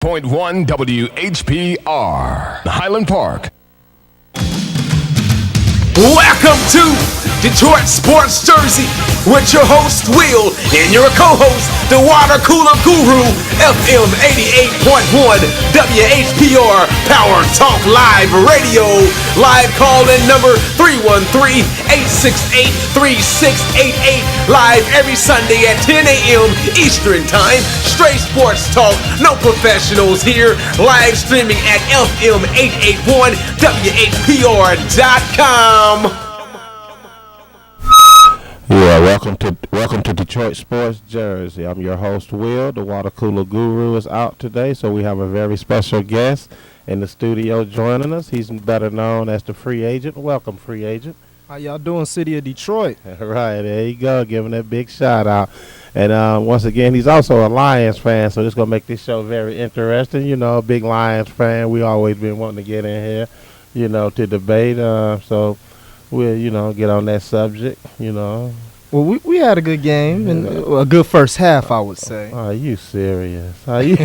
98.1 WHPR, Highland Park. Welcome to Detroit Sports Jersey with your host Will and your co-host, the water cooler guru, FM 88.1 WHPR Power Talk Live Radio. Live call-in number 313-868-3688. Live every Sunday at 10 a.m. Eastern Time. Straight sports talk, no professionals here. Live streaming at FM881WHPR.com. Yeah, welcome to Detroit Sports Jersey. I'm your host, Will. The water cooler guru is out today, so we have a very special guest in the studio joining us. He's better known as the free agent. Welcome, free agent. How y'all doing, City of Detroit? Right, there you go, giving that big shout out. And once again, he's also a Lions fan, so this is going to make this show very interesting. You know, a big Lions fan. We always been wanting to get in here, you know, to debate. So we'll, you know, get on that subject, you know. Well, we had a good game and a good first half, I would say. Are you serious? Are you?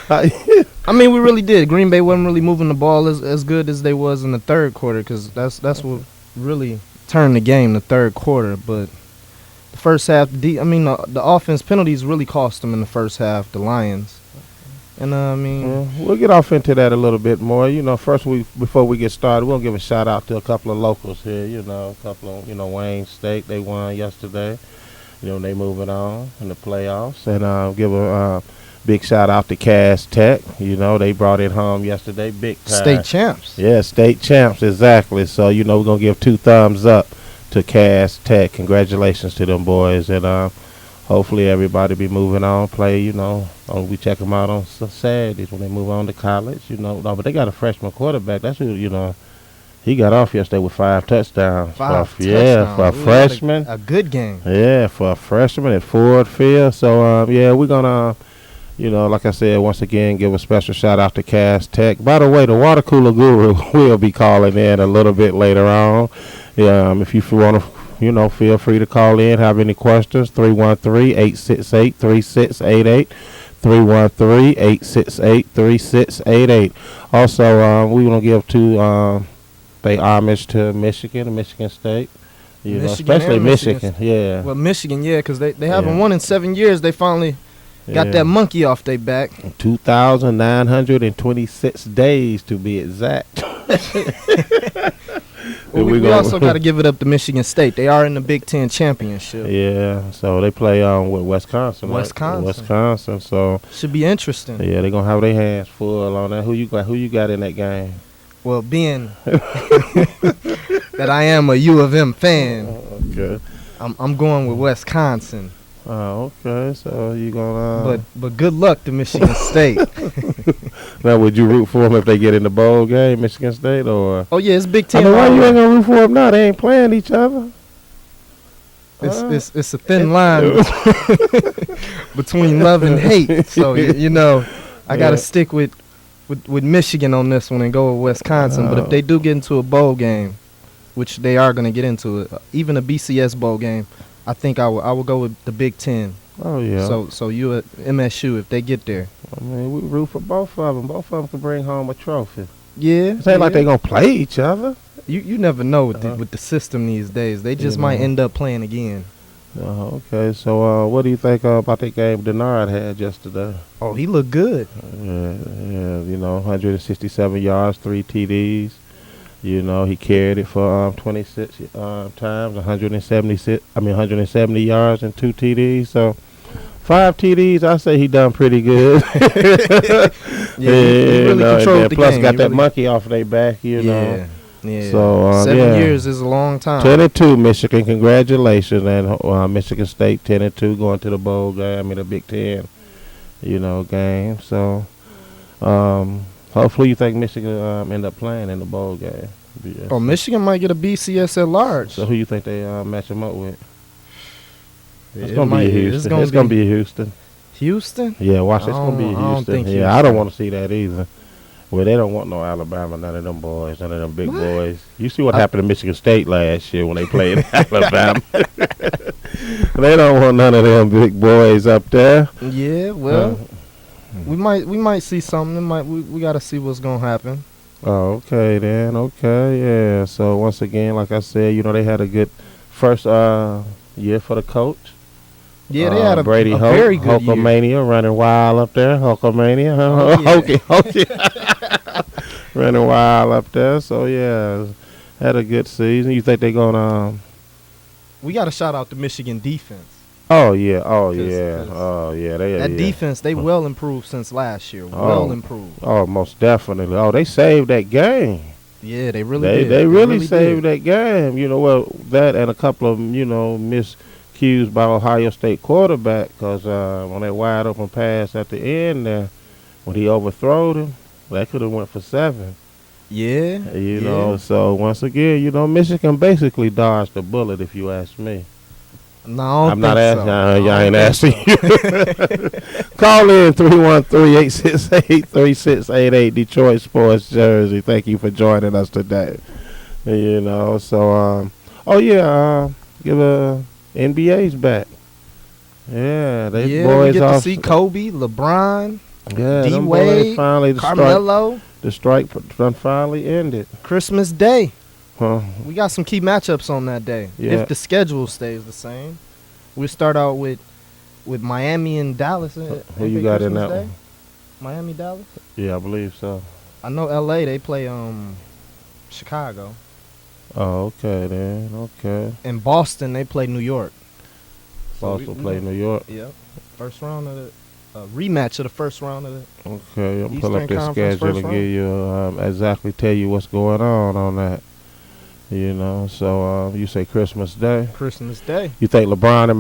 I mean, we really did. Green Bay wasn't really moving the ball as good as they was in the third quarter, because that's what really turned the game, the third quarter. But the first half, the offense penalties really cost them in the first half, the Lions. And we'll get off into that a little bit more. You know, first before we get started, we'll give a shout out to a couple of locals here. You know, a couple of Wayne State, they won yesterday. You know, they moving on in the playoffs, and give a big shout out to Cass Tech. You know, they brought it home yesterday, big time. State champs. Yeah, state champs, exactly. So you know, we're gonna give 2 thumbs up to Cass Tech. Congratulations to them boys, and hopefully everybody be moving on, play, you know. We check them out on Saturdays when they move on to college, you know. No, but they got a freshman quarterback. That's who, you know, he got off yesterday with 5 touchdowns. Yeah, for a freshman. A good game. Yeah, for a freshman at Ford Field. So, yeah, we're going to, you know, like I said, once again, give a special shout out to Cass Tech. By the way, the water cooler guru will be calling in a little bit later on. Yeah, if you want to, you know, feel free to call in, have any questions, 313-868-3688, 313-868-3688. Also, we want to give pay homage to Michigan and Michigan State. You know, especially Michigan, yeah. Well, Michigan, yeah, because they haven't won in 7 years. They finally got that monkey off their back. 2,926 days to be exact. Well, we also got to give it up to Michigan State. They are in the Big Ten championship. Yeah, so they play with Wisconsin. Wisconsin. So should be interesting. Yeah, they're gonna have their hands full on that. Who you got in that game? Well, being that I am a U of M fan, okay, I'm going with Wisconsin. Oh, okay. So you gonna? But good luck to Michigan State. Now, would you root for them if they get in the bowl game, Michigan State, or? Oh yeah, it's Big Ten. I mean, why you ain't gonna root for them now? They ain't playing each other. It's a thin line between love and hate. So you know, I gotta stick with Michigan on this one and go with Wisconsin. But if they do get into a bowl game, which they are gonna get into it, even a BCS bowl game, I think I will go with the Big Ten. Oh yeah. So you at MSU if they get there. I mean, we root for both of them. Both of them can bring home a trophy. Yeah. It ain't like they gonna play each other. You never know with the system these days. They just might end up playing again. Okay. So what do you think about that game Denard had yesterday? Oh, he looked good. Yeah. You know, 167 yards, 3 TDs. You know, he carried it for 26 times, 170 yards and 2 TDs. So 5 TDs, I say he done pretty good. He really controlled the plus game. Got that monkey off their back, you know. Yeah. So 7 years is a long time. 10-2, Michigan. Congratulations, and Michigan State 10-2 going to the bowl game. I mean the Big Ten, you know, game. So hopefully you think Michigan end up playing in the bowl game. Yeah. Oh, Michigan might get a BCS at large. So who you think they match them up with? It's gonna be Houston. It's gonna be Houston. Houston? Yeah, watch. It's gonna be Houston. I don't think Houston. I don't want to see that either. Well, they don't want no Alabama, none of them boys, none of them big boys. You see what happened to Michigan State last year when they played Alabama. They don't want none of them big boys up there. Yeah, well, we might see something. We got to see what's gonna happen. Oh, okay then. Okay, yeah. So once again, like I said, they had a good first year for the coach. Yeah, they had a Brady very good year. Hulkamania running wild up there. Hulkamania. Oh, yeah. Hokey. Running wild up there. So yeah, had a good season. You think they're gonna? We got to shout out the Michigan defense. Oh yeah. Oh 'Cause- yeah. 'cause Oh yeah. That defense, they well improved since last year. Well improved. Oh, most definitely. Oh, they saved that game. Yeah, they really They did. they really saved did. that game. That and a couple of miscues by Ohio State quarterback because when they wide open pass at the end there, when he overthrowed him, that could have went for 7. Yeah. You know, so once again, Michigan basically dodged the bullet, if you ask me. No, I don't I'm not think asking. so. I ain't asking you. Call in 313-868-3688, Detroit Sports Jersey. Thank you for joining us today. So give NBA's back. Yeah, they boys we get off. to see Kobe, LeBron, Yeah, them D-Wade, boys finally Carmelo. the strike done finally ended. Christmas Day. Huh? We got some key matchups on that day. Yeah. If the schedule stays the same, we'll start out with Miami and Dallas. Who you got in that one? Miami, Dallas. Yeah, I believe so. I know L.A. They play Chicago. Oh, okay then. Okay. In Boston, they play New York. So Boston play New York. Yep. First round of the rematch of the first round of the. Okay, I'm Eastern pull up this Conference schedule first and give you exactly tell you what's going on that. So you say Christmas Day. Christmas Day. You think LeBron and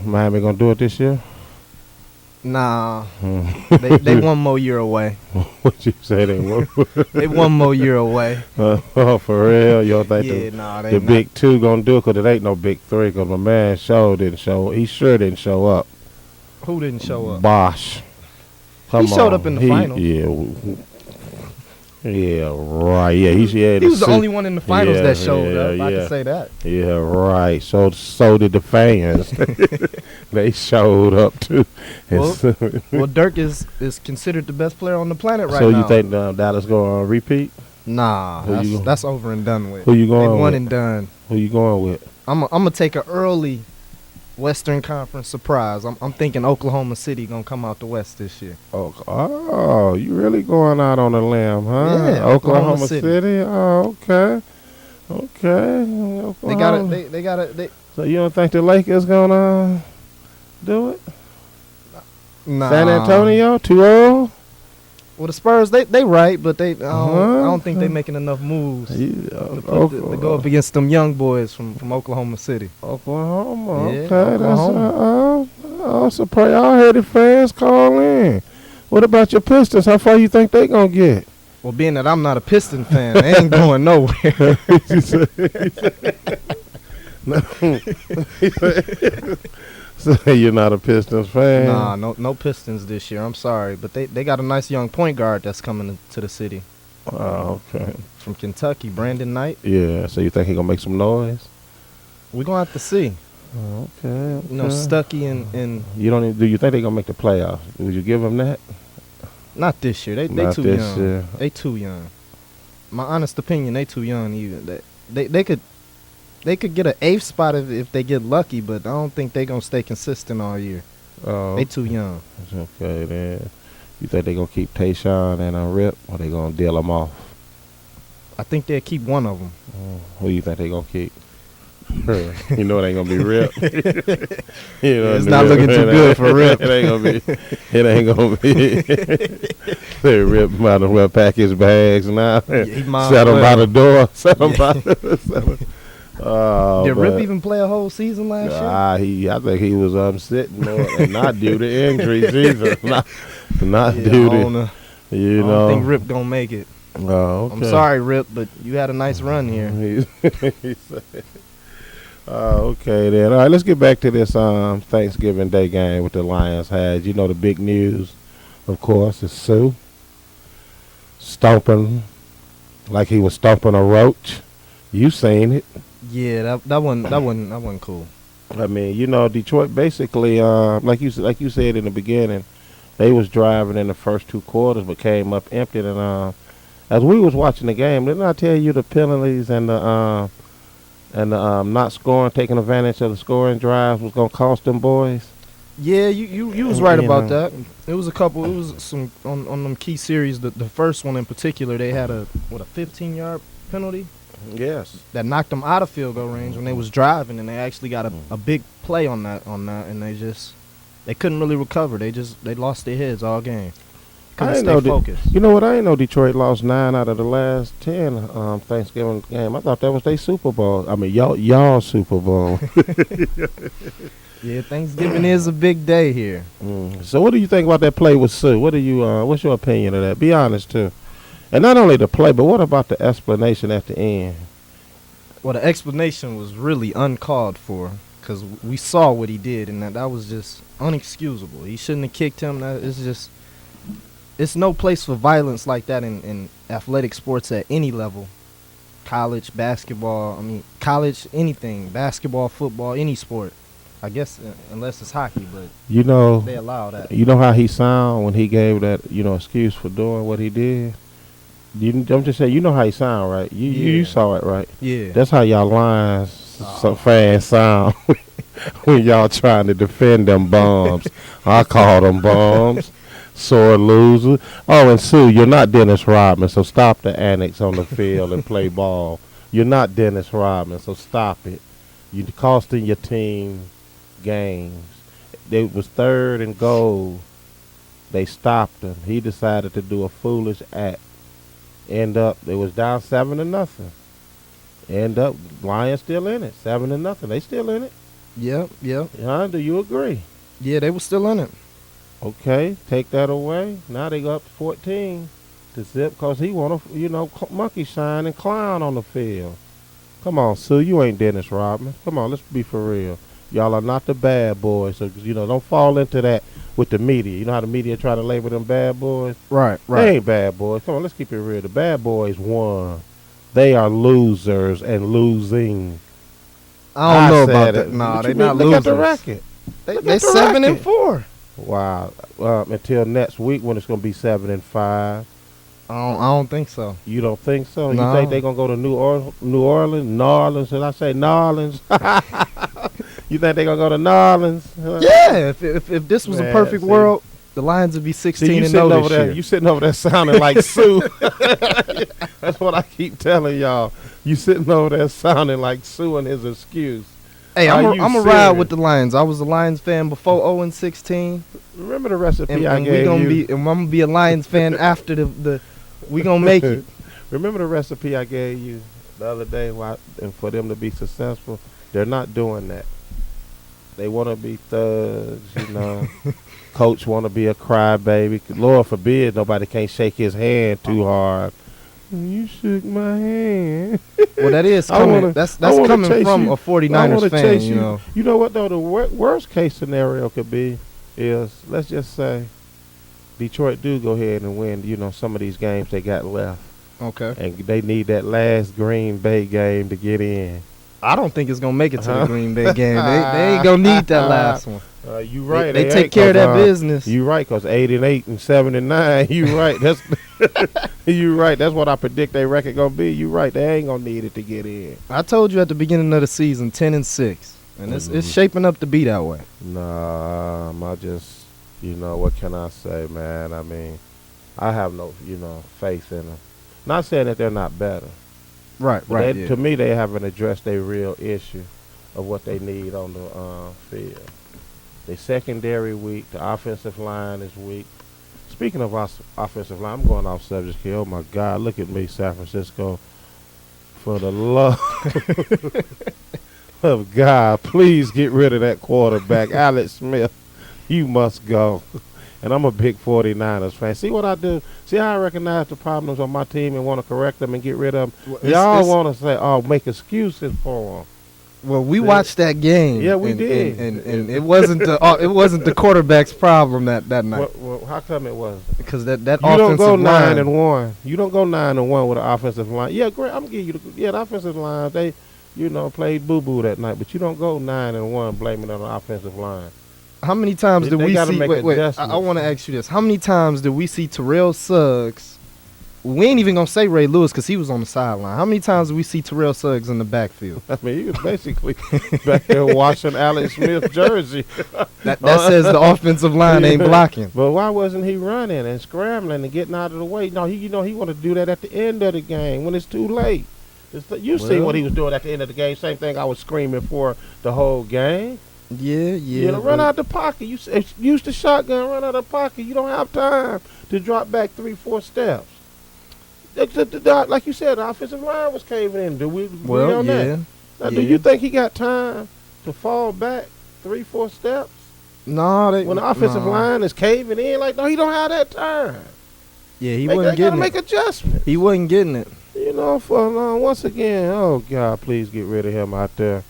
Miami gonna do it this year? Nah, they one more year away. What you say they won't? They one more year away. Oh, for real? You don't think Yeah, nah, they the not. big 2 gonna do it? Cause it ain't no big 3. Cause my man didn't show. He sure didn't show up. Who didn't show up? Bosh. Come He showed on. up in the finals. Yeah, right. Yeah, He was the only one in the finals that showed up. I yeah. can say that. Yeah, right. So did the fans. They showed up too. Well, Dirk is considered the best player on the planet right so now. you think Dallas going to repeat? Nah, Who you- that's over and done with. Who you going They one with? and done. Who you going with? I'm gonna take an early Western Conference surprise. I'm thinking Oklahoma City gonna come out the West this year. Oh, you really going out on a limb, huh? Yeah, Oklahoma Oklahoma City. Oh, okay. They got it. They got it. So you don't think the Lakers gonna do it? Nah. San Antonio, too old? Well, the Spurs, they right, but I Uh-huh. don't think they making enough moves to Yeah, go up against them young boys from Oklahoma City. Oklahoma. Yeah, Okay, Oklahoma. that's surprise. Y'all heard the fans call in. What about your Pistons? How far you think they gonna get? Well, being that I'm not a Piston fan, they ain't going nowhere. So you're not a Pistons fan? Nah, no Pistons this year. I'm sorry, but they got a nice young point guard that's coming to the city Oh, okay. from Kentucky, Brandon Knight. Yeah. So you think he gonna make some noise? We're gonna have to see. Okay. You know, Stuckey and You don't. Even, do you think they gonna make the playoffs? Would you give them that? not this year. They Not too this young. year. They too young. My honest opinion, they too young. Even they could get an 8th spot if they get lucky, but I don't think they gonna stay consistent all year. Oh, They too young. okay then. You think they gonna keep Tayshaun and Rip, or they gonna deal them off? I think they'll keep one of them. Who you think they gonna keep? You know it ain't gonna be Rip. It's not looking too good for Rip. It ain't gonna be. It ain't gonna be. Rip might as well pack his bags now. He might Set him well. by the door. Set him by. Set him. Oh, Did Rip but- even play a whole season last year? I think he was sitting and not due to injuries either. Not Yeah, due I to don't know. I don't think Rip gonna make it. Oh, okay. I'm sorry, Rip, but you had a nice run here. He said- okay then. All right, let's get back to this Thanksgiving Day game with the Lions had. You know the big news, of course, is Sue stomping like he was stomping a roach. You seen it. Yeah, that wasn't cool. I mean, Detroit basically, like you said in the beginning, They was driving in the first 2 quarters, but came up empty. And as we was watching the game, didn't I tell you the penalties and the not scoring, taking advantage of the scoring drives was gonna cost them boys? Yeah, you was right You about know. that. It was some on them key series. The first one in particular, they had a 15-yard penalty Yes. that knocked them out of field goal range when they was driving, and they actually got a big play on that, and they couldn't really recover. They lost their heads all game. Couldn't stay focused. You know what? I didn't know Detroit lost 9 out of the last 10 Thanksgiving game. I thought that was their Super Bowl. I mean, y'all Super Bowl. Yeah, Thanksgiving is a big day here. So what do you think about that play with Sue? What do you? What's your opinion of that? Be honest too. And not only the play, but what about the explanation at the end? Well, the explanation was really uncalled for because we saw what he did, and that was just unexcusable. He shouldn't have kicked him. It's no place for violence like that in athletic sports at any level. College, basketball, college, anything, basketball, football, any sport. I guess unless it's hockey, but You know, they allow that. you know how he sound when he gave that excuse for doing what he did. I'm just saying, you know how he sound, right? You Yeah. saw it, right? Yeah. That's how y'all Lions some fans sound when y'all trying to defend them bums. I call them bums. Sore loser. Oh, and Sue, you're not Dennis Rodman, so stop the annex on the field and play ball. You're not Dennis Rodman, so stop it. You're costing your team games. It was 3rd and goal. They stopped him. He decided to do a foolish act. End up, it was down 7-0. End up, Lions still in it, 7-0. They still in it. Yep. Yeah, do you agree? Yeah, they were still in it. Okay, take that away. Now they go up to 14 to Zip because he want to, monkey shine and clown on the field. Come on, Sue, you ain't Dennis Rodman. Come on, let's be for real. Y'all are not the bad boys, so don't fall into that with the media. You know how the media try to label them bad boys? Right. They ain't bad boys. Come on, let's keep it real. The bad boys won. They are losers and losing. I don't know about said that. it. Nah, What they you not mean? Look at losers. the record. They Look at the 7-4. record. Wow. Until next week when it's gonna be 7-5. I don't think so. You don't think so? No. You think they gonna go to New Orleans? Should I say New Orleans? You think they gonna go to New Orleans? Yeah, if this was a Man, perfect see. world, the Lions would be See, 16 you and sitting 0 over this there. year. You sitting over there sounding like Sue. That's what I keep telling y'all. You sitting over there sounding like Sue and his excuse. Hey, Are I'm you gonna ride serious? with the Lions. I was a Lions fan before 0-16, Remember the recipe and, I and gave we gonna you? be, and I'm gonna be a Lions fan after the. We gonna make it. Remember the recipe I gave you the other day? And for them to be successful, they're not doing that. They want to be thugs, Coach want to be a crybaby. Lord forbid nobody can't shake his hand too hard. You shook my hand. Well, that is I coming. wanna- that's I wanna coming chase from you. a I 49ers wanna fan. chase You know. You know what though? The worst case scenario could be is, let's just say Detroit do go ahead and win. Some of these games they got left, Okay. and they need that last Green Bay game to get in. I don't think it's gonna make it to Uh-huh. the Green Bay game. They ain't gonna need that last one. You right. They ain't, take care of that 'cause, business. You right, cause 8-8 and 7-9. You right. That's you right. That's what I predict their record gonna be. You right. They ain't gonna need it to get in. I told you at the beginning of the season, 10-6, and it's shaping up to be that way. Nah, I just, what can I say, man? I mean, I have no, faith in them. Not saying that they're not better. Right. But to me, they haven't addressed their real issue of what they need on the field. The secondary weak. The offensive line is weak. Speaking of offensive line, I'm going off subject here. Oh, my God. Look at me, San Francisco. For the love of God, please get rid of that quarterback, Alex Smith. You must go. And I'm a big 49ers fan. See what I do? See how I recognize the problems on my team and want to correct them and get rid of them? Well, Y'all want to say, make excuses for them. Well, we watched that game. Yeah, we and, did. and it wasn't the quarterback's problem that night, Well, how come it wasn't? because that You offensive don't go line. 9-1. You don't go 9-1 with an offensive line. Yeah, great. I'm giving you the offensive line. They, played boo boo that night, but you don't go 9-1 blaming it on the offensive line. How many times did They we gotta see? make Wait, I adjustments. want to ask you this: how many times did we see Terrell Suggs? We ain't even gonna say Ray Lewis because he was on the sideline. How many times did we see Terrell Suggs in the backfield? I mean, he was basically back there washing Alex Smith's jersey. That says the offensive line ain't blocking. But why wasn't he running and scrambling and getting out of the way? No, he wanted to do that at the end of the game when it's too late. You see what he was doing at the end of the game. Same thing I was screaming for the whole game. Yeah. Run out the pocket. Use the shotgun, run out of the pocket. You don't have time to drop back 3-4 steps. Like you said, the offensive line was caving in. Do we agree on that? Now, do you think he got time to fall back 3-4 steps? No, When the offensive line is caving in, no, he don't have that time. Yeah, he They wasn't gotta getting make it. adjustments. He wasn't getting it. Once again, oh God, please get rid of him out there.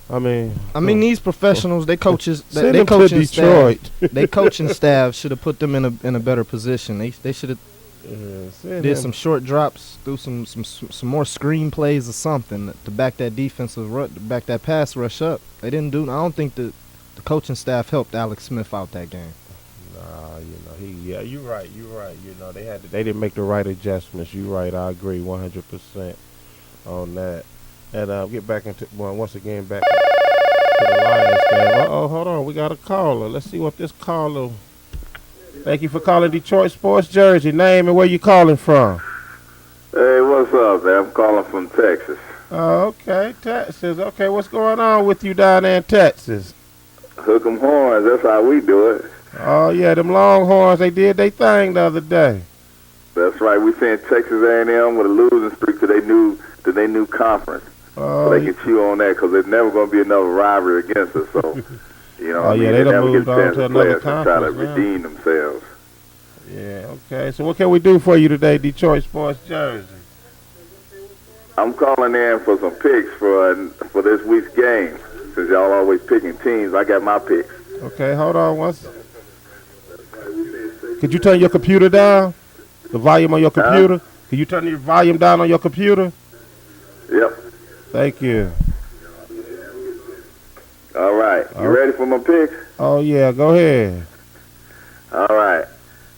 I mean, These professionals, they coaches, send they him to coaching staff, Detroit. they coaching staff should have put them in a better position. They should have Send did him. some short drops, threw some more screen plays or something to back that back that pass rush up. They didn't do. I don't think the coaching staff helped Alex Smith out that game. Nah, you're right. They didn't make the right adjustments. You're right. I agree 100% on that. And get back into once again back to the Lions game. Hold on, we got a caller. Let's see what this caller. Thank you for calling Detroit Sports Jersey. Name and where you calling from? Hey, what's up, man? I'm calling from Texas. Oh, okay, Texas. Okay, what's going on with you down there in Texas? Hook 'em horns, that's how we do it. Oh yeah, them Longhorns. They did their thing the other day. That's right. We sent Texas A&M with a losing streak to their new conference. So they can chew on that because there's never going to be another rivalry against us. So, they done moved on to another try to conference now. redeem themselves. Yeah, okay. So what can we do for you today, Detroit Sports Jersey? I'm calling in for some picks for this week's game. Since y'all always picking teams, I got my picks. Okay, hold on Could you turn your computer down? The volume on your computer? Can you turn your volume down on your computer? Yep. Thank you. All right. You ready for my picks? Oh, yeah. Go ahead. All right.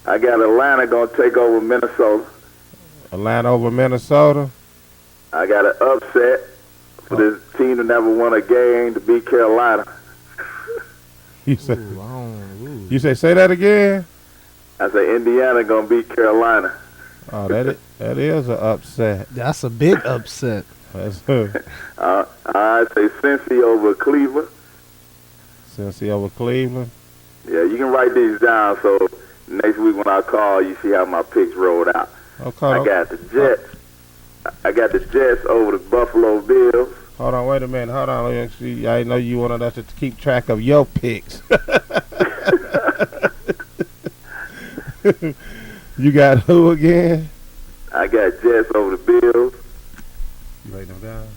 I got Atlanta going to take over Minnesota. Atlanta over Minnesota. I got an upset for this team that never won a game to beat Carolina. You say say that again? I say Indiana going to beat Carolina. Oh, that is an upset. That's a big upset. That's I say Cincy over Cleveland. Cincy over Cleveland. Yeah, you can write these down so next week when I call, you see how my picks rolled out. Okay. I got the Jets. I got the Jets over the Buffalo Bills. Hold on, wait a minute. Hold on. Actually, I know you wanted us to keep track of your picks. You got who again? I got Jets over the Bills. You writing them down?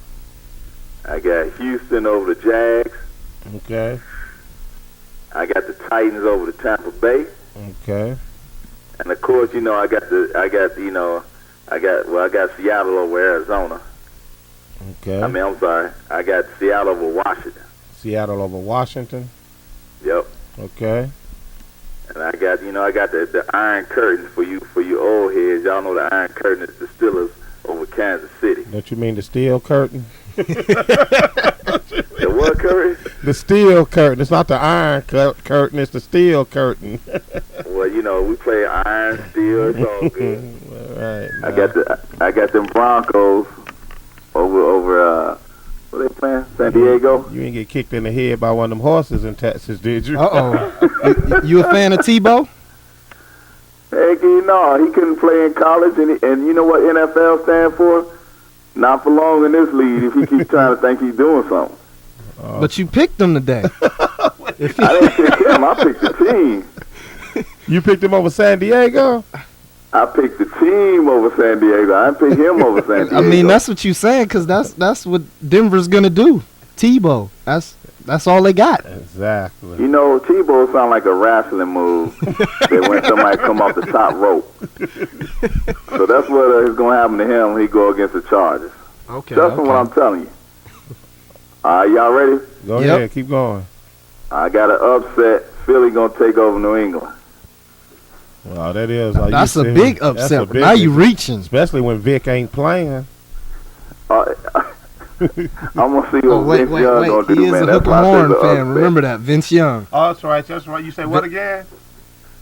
I got Houston over the Jags. Okay. I got the Titans over the Tampa Bay. Okay. And of course, I got Seattle over Arizona. Okay. I'm sorry. I got Seattle over Washington. Seattle over Washington. Yep. Okay. And I got the Iron Curtain for you old heads. Y'all know the Iron Curtain is the Steelers over Kansas City. Don't you mean the steel curtain? The what curtain? The steel curtain. It's not the iron curtain. It's the steel curtain. Well, we play iron, steel. It's all good. All right. I got them Broncos over what they playing? San Diego. You ain't get kicked in the head by one of them horses in Texas, did you? You a fan of Tebow? Heck, no, he couldn't play in college, and you know what NFL stand for? Not for long in this league if he keeps trying to think he's doing something. But you picked him today. I didn't pick him. I picked the team. You picked him over San Diego? I picked the team over San Diego. I didn't pick him over San Diego. I mean, that's what you saying because that's what Denver's gonna do. Tebow. That's all they got. Exactly. Tebow sound like a wrestling move that when somebody come off the top rope. So that's what is going to happen to him when he go against the Chargers. Okay. That's what I'm telling you. All right, y'all ready? Go ahead. Keep going. I got an upset Philly gonna take over New England. Well, that is. That's a big upset. Now you reaching. Especially when Vic ain't playing. I'm gonna see what Vince Young gonna do, He is man. a That's Hooker why I Horn said the fan. upset. Remember that, Vince Young. Oh, that's right. That's right. You say what again?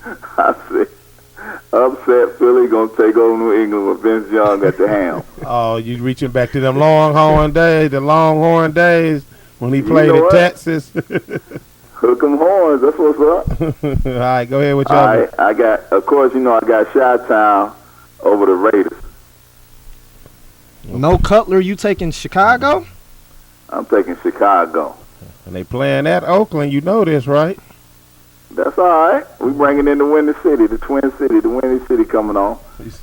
I said, upset Philly gonna take over New England with Vince Young at the helm. Oh, you reaching back to them Longhorn days, when he You played know in what? Texas. Hook 'em horns. That's what's up. All right, go ahead with All your. right, I got. Of course, you know I got Chi-Town over the Raiders. No Cutler, you taking Chicago? I'm taking Chicago. And they playing at Oakland. You know this, right? That's all right. We bringing in the Windy City, the Twin City, the Windy City coming on.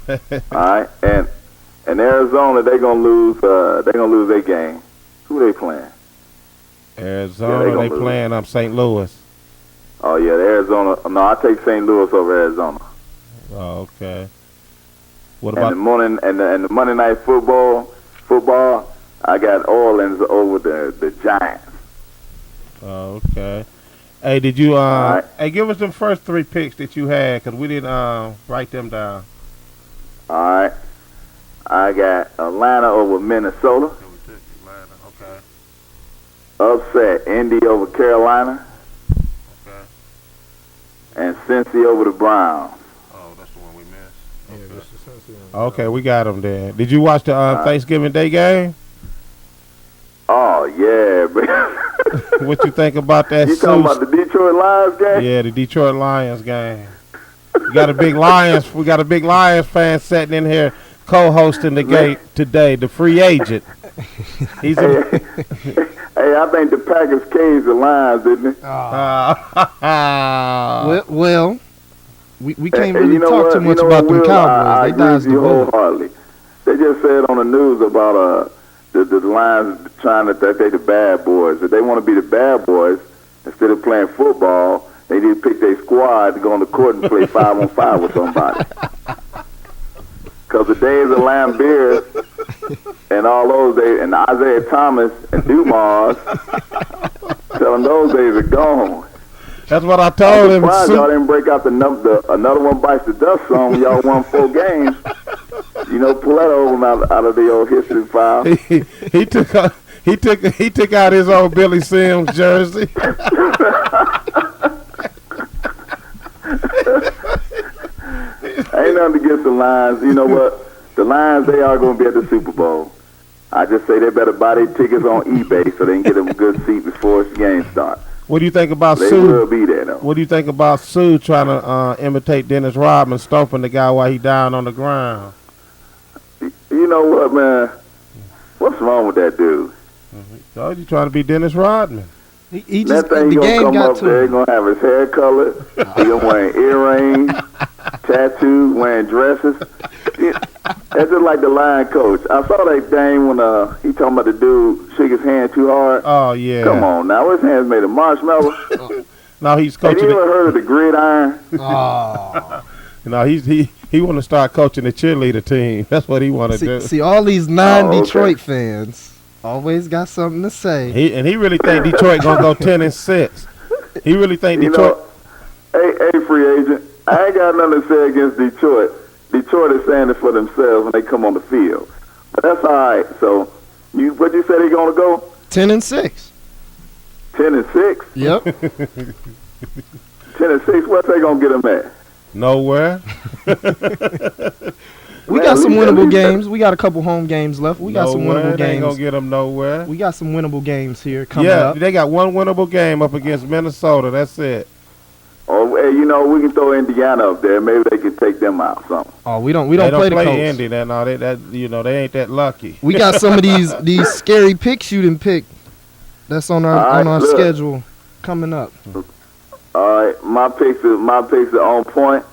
All right, and Arizona, they gonna lose. They gonna lose their game. Who they playing? Arizona, gonna they lose. playing St. Louis. Oh yeah, the Arizona. No, I take St. Louis over Arizona. Oh, okay. What And the about morning and the Monday night football. I got Orleans over the Giants. Oh, okay. Hey, did you right. Hey, give us them first three picks that you had, cause we didn't write them down. All right, I got Atlanta over Minnesota. Okay. Upset Indy over Carolina. Okay. And Cincy over the Browns. Oh, that's the one we missed. Okay, we got them then. Did you watch the Thanksgiving Day game? Oh yeah, man. What you think about that? You talking about the Detroit Lions game? Yeah, the Detroit Lions game. We got a big Lions fan sitting in here co-hosting the game today. The free agent. He's a. Hey, I think the Packers caged the Lions, didn't they? Well, we can't And really you know talk what? too much You know about what, them Will? Cowboys. I They agree dodged with the you bullet. wholeheartedly. They just said on the news about the Lions trying to think they the bad boys. If they want to be the bad boys, instead of playing football, they need to pick their squad to go on the court and play 5-on-5 with somebody. Because the days of Lambeer and all those days, and Isaiah Thomas and Dumas, tell them those days are gone. That's what I told him. Surprised y'all didn't break out the another one bites the dust song when y'all won 4 games. You know, pull that over out of the old history file. He took out his old Billy Sims jersey. Ain't nothing against the Lions. You know what? The Lions, they are going to be at the Super Bowl. I just say they better buy their tickets on eBay so they can get them a good seat before the game starts. What do you think about They Sue? will be there, though. What do you think about Sue trying to imitate Dennis Rodman, stomping the guy while he down on the ground? You know what, man? What's wrong with that dude? So you trying to be Dennis Rodman? He That just thing the gonna game come got up to there, him. gonna have his hair colored. He gonna wear earrings, tattoos, wearing dresses. That's just like the line coach. I saw that thing when he talking about the dude shook his hand too hard. Oh yeah. Come on now, his hands made of marshmallow. No, he's Have coaching. you ever heard of the gridiron? He want to start coaching the cheerleader team. That's what he want to do. See, all these non-Detroit fans always got something to say. He really think Detroit gonna go 10-6. He really think You Detroit. know, hey, free agent. I ain't got nothing to say against Detroit. Detroit is saying it for themselves when they come on the field. But that's all right. So, what you said he gonna go? 10-6. 10-6. Yep. 10-6. What's they gonna get him at? Nowhere. We Man, got some at winnable least- games. We got a couple home games left. We got some Nowhere. winnable They ain't gonna games. get them nowhere. We got some winnable games here coming Yeah, up. they got one winnable game up against Minnesota. That's it. Oh, hey, you know, we can throw Indiana up there. Maybe they can take them out. Something. Oh, we don't They play don't the play Colts. Indy. They ain't that lucky. We got some of these scary picks you didn't pick. That's on our All right, look. schedule coming up. All right, my picks are on point,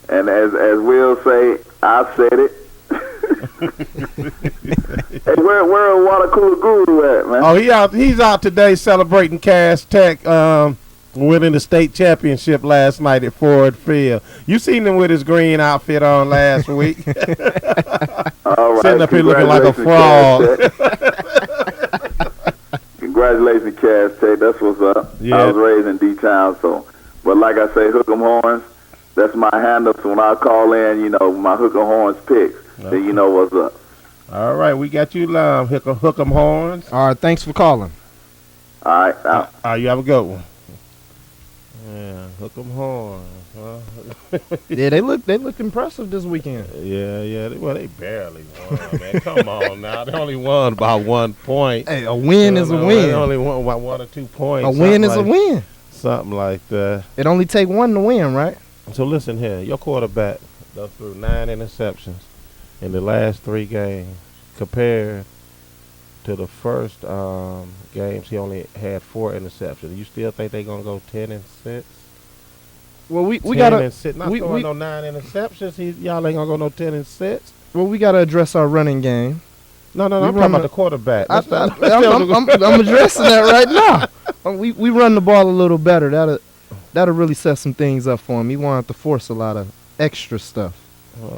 and as Will say, I said it. Hey, where Water Cooler Guru at, man? Oh, he's out today celebrating Cass Tech winning the state championship last night at Ford Field. You seen him with his green outfit on last week. All right, Sitting up here looking like a frog. Congratulations, Cass Tech. That's what's up. Yeah. I was raised in D-Town, so But like I say, Hook 'em Horns, that's my handle. So when I call in, you know, my Hook 'em Horns picks, then you know what's up. All right, we got you live. Hook 'em Horns. All right, thanks for calling. All right, out. All right, you have a good one. Yeah, Hook 'em Horns. Huh? Yeah, they looked impressive this weekend. Yeah. They barely won, man. Come on now. They only won by 1 point. Hey, a win is a They win. only won by 1 or 2 points. A win is a like- win. Something like that. It only take one to win, right? So listen here. Your quarterback threw 9 interceptions in the last 3 games. Compared to the first games, he only had 4 interceptions. You still think they're gonna go 10-6? Well, we 10 gotta and 6. Not we- throwing we- no 9 interceptions. Y'all ain't gonna go no 10-6. address our running game. No. We I'm run talking about the- the quarterback. I'm Let's addressing that right now. We run the ball a little better. That'll really set some things up for him. He won't have to force a lot of extra stuff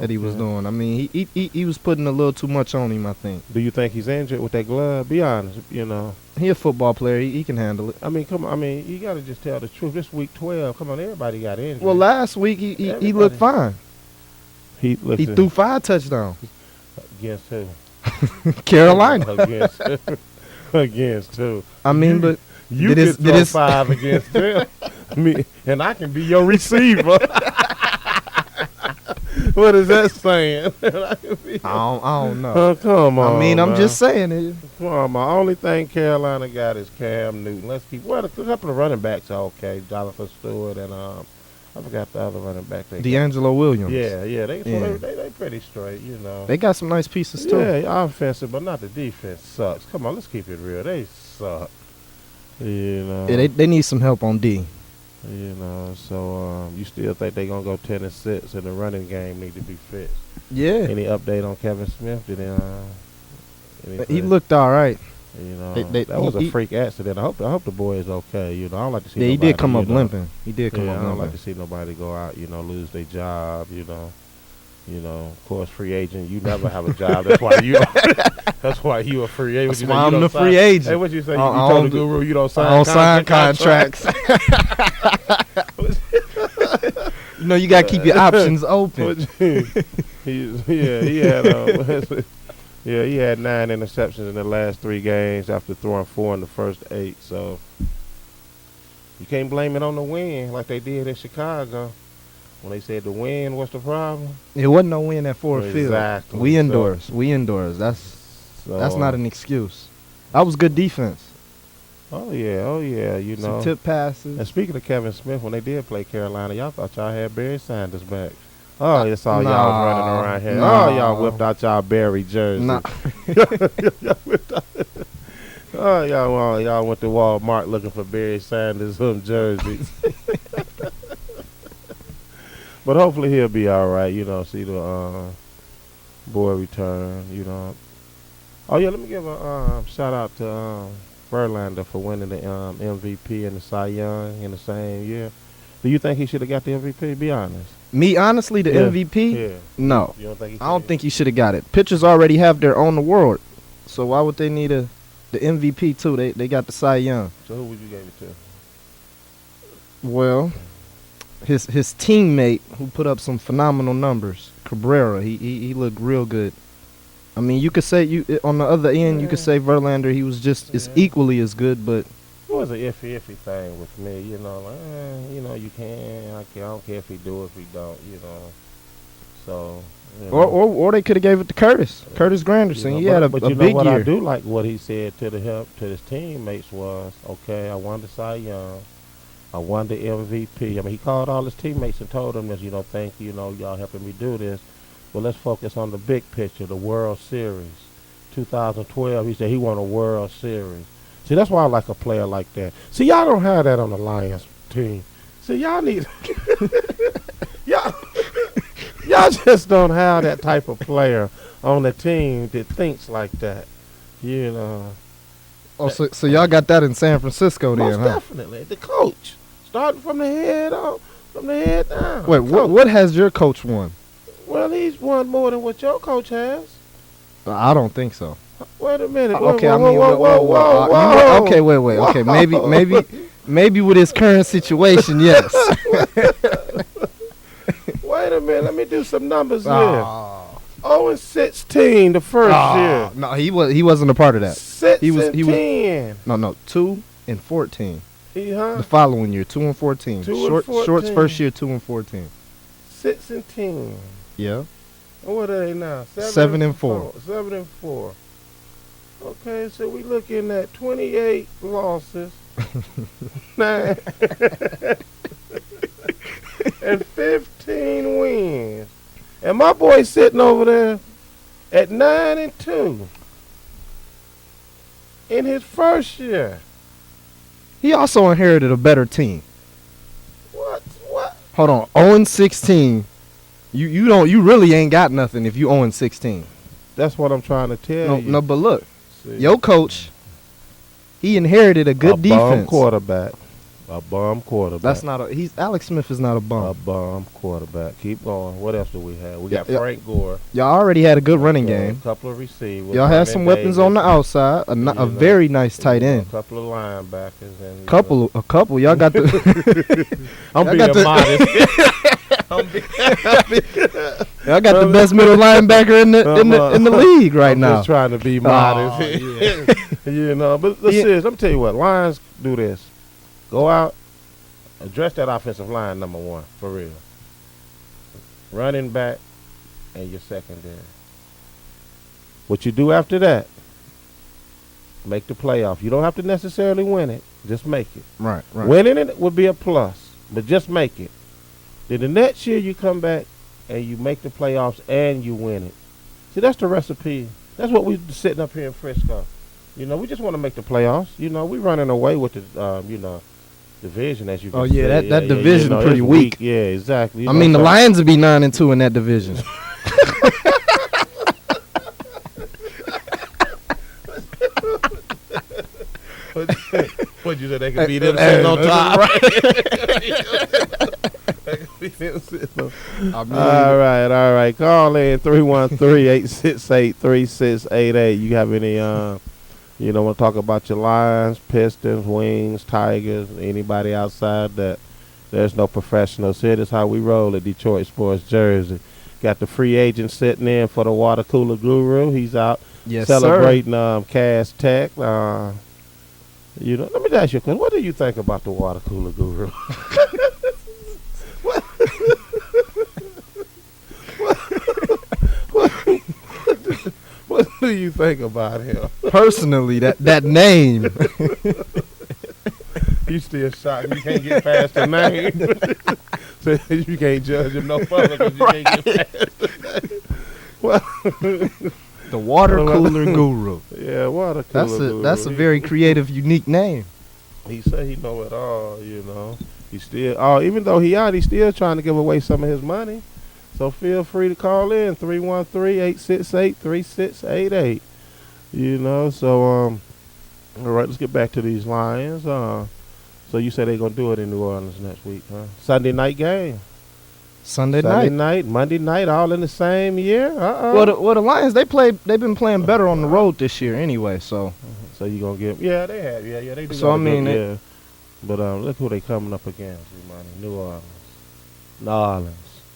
that he was doing. I mean, he was putting a little too much on him, I think. Do you think he's injured with that glove? Be honest. You know. He a football player. He can handle it. I mean, come on. I mean, you gotta just tell the truth. This week 12. Come on, everybody got injured. Well, last week he looked fine. he He threw 5 touchdowns. against who? Carolina. Against who? I mean, but You Did can his- throw did his- 5 against them. And I can be your receiver. What is that saying? I can be I don't know. oh, come on. I mean, I'm man. just saying it. Come on, my only thing Carolina got is Cam Newton. Let's keep. Well, a couple of running backs are okay. Jonathan Stewart and I forgot the other running back. They got. D'Angelo Williams. Yeah. Yeah. They pretty straight, you know. They got some nice pieces too. Yeah, offensive, but not the defense sucks. Come on, let's keep it real. They suck. You know. Yeah, they need some help on D. You know, so you still think they're gonna go 10-6, and the running game need to be fixed. Yeah. Any update on Kevin Smith? Did He anything? looked all right. You know, they- that was a he- freak accident. I hope the boy is okay. You know, I don't like to see. Yeah, he nobody, did come you up know, limping. He did come Yeah, up I don't like limping. to see nobody go out. You know, lose their job. You know, of course, free agent. You never have a job. That's why you. That's why you a free agent. That's You why know, you I'm don't the sign- free agent. Hey, what you say? You I told don't the do- guru you don't sign. I don't sign contracts. contracts. You know, you got to keep your options open. He had he had 9 interceptions in the last 3 games after throwing 4 in the first 8. So you can't blame it on the wind like they did in Chicago when they said the wind was the problem. It wasn't no win at Ford Exactly. Field. We So- indoors. We indoors. That's So, not an excuse. That was good defense. Oh yeah. You know. Some tip passes. And speaking of Kevin Smith, when they did play Carolina, y'all thought y'all had Barry Sanders back. Oh, that's all y'all was running around here. Nah. Oh, y'all whipped out y'all Barry jersey. Nah. Oh, y'all went to Walmart looking for Barry Sanders jerseys. But hopefully he'll be all right. You know, see the boy return. You know. Oh yeah, let me give a shout out to Verlander for winning the MVP and the Cy Young in the same year. Do you think he should have got the MVP? Be honest. Me, honestly, the Yeah. MVP, Yeah. no. You don't think he I don't should? think he should have got it. Pitchers already have their own award. So why would they need the MVP too? They got the Cy Young. So who would you give it to? Well, his teammate who put up some phenomenal numbers, Cabrera, he looked real good. I mean, you could say on the other end, you could say Verlander, he was just as equally as good, but It was an iffy thing with me, you know, like, you can, I don't care if he do, if he don't, you know. So, you know, or they could have gave it to Curtis Granderson. you know, He had a but you know big what year. I do like what he said to his teammates was, okay, I won the Cy Young, I won the MVP. I mean, he called all his teammates and told them that, thank you, y'all helping me do this. But let's focus on the big picture, the World Series. 2012, he said he won a World Series. See, that's why I like a player like that. See, y'all don't have that on the Lions team. See, y'all need y'all just don't have that type of player on the team that thinks like that. You know. Oh, so y'all got that in San Francisco then, Most huh? definitely. The coach. Starting from the head down. Wait, Coach. what has your coach won? Well, he's won more than what your coach has. I don't think so. Wait a minute. Okay, whoa, I mean, whoa, whoa, whoa, whoa. Okay, wait. Okay, maybe Maybe with his current situation, yes. Wait a minute. Let me do some numbers here. Oh. 0-16 the first year. No, he wasn't a part of that. 6 He was- and he was- 10. No, 2-14. Huh? The following year, 2-14. 2-14. Short's first year, 2-14. 6 and 10. Yeah. What are they now? 7-4. 7-4. Okay, so we looking at 28 losses, 9 and 15 wins. And my boy sitting over there at 9-2 in his first year. He also inherited a better team. What? Hold on, 0-16. You really ain't got nothing if you 0-16. That's what I'm trying to tell you. No, but look, See? your coach, he inherited a good a defense. bum quarterback. A bum quarterback. That's not Alex Smith is not a a bum. bum quarterback. Keep going. What else do we have? We got Yeah. Frank Gore. Y'all already had a good running A game. couple of receivers. Y'all had some weapons on the outside. A very nice tight A end. couple of linebackers and A couple. Y'all got the. I'm Y'all being got the- modest. Y'all got the best middle linebacker in the league right I'm now. just trying to be modest. You know, but let's see. Let me tell you what. Lions do this. Go out, address that offensive line, number one, for real. Running back and your secondary. What you do after that, make the playoff. You don't have to necessarily win it. Just make it. Right. Winning it would be a plus, but just make it. Then the next year you come back and you make the playoffs and you win it. See, that's the recipe. That's what we're sitting up here in Frisco. You know, we just want to make the playoffs. You know, we're running away with the, division, as you can Oh, yeah, say. that division pretty it's weak. Yeah, exactly. You I know, mean, the so- Lions would be 9-2 in that division. What'd you say? They could be them Hey, sitting on top. I mean, All right. Call in 313-868-3688. You have any, want to talk about your Lions, Pistons, Wings, Tigers, anybody outside that? There's no professionals here. This is how we roll at Detroit Sports Jersey. Got the free agent sitting in for the water cooler guru. He's out yes, celebrating Cass Tech. Let me ask you a question. What do you think about the water cooler guru? What do you think about him? sir. Personally, that name. You still shocked. You can't get past the name. So you can't judge him no further because you can't get past the name. Well, The water cooler guru. yeah, water cooler guru. That's a very creative, unique name. He said he know it all, He still, even though he's still trying to give away some of his money. So feel free to call in 313-868-3688. All right, let's get back to these Lions. So you said they're gonna do it in New Orleans next week, huh? Sunday night game. Sunday Sunday night. night, Monday night, all in the same year. Well, the Lions they've been playing better on the road this year anyway. So So you gonna give? Yeah, they have. Yeah, they do. So, I got a mean, good- yeah. But look who they coming up against. New Orleans.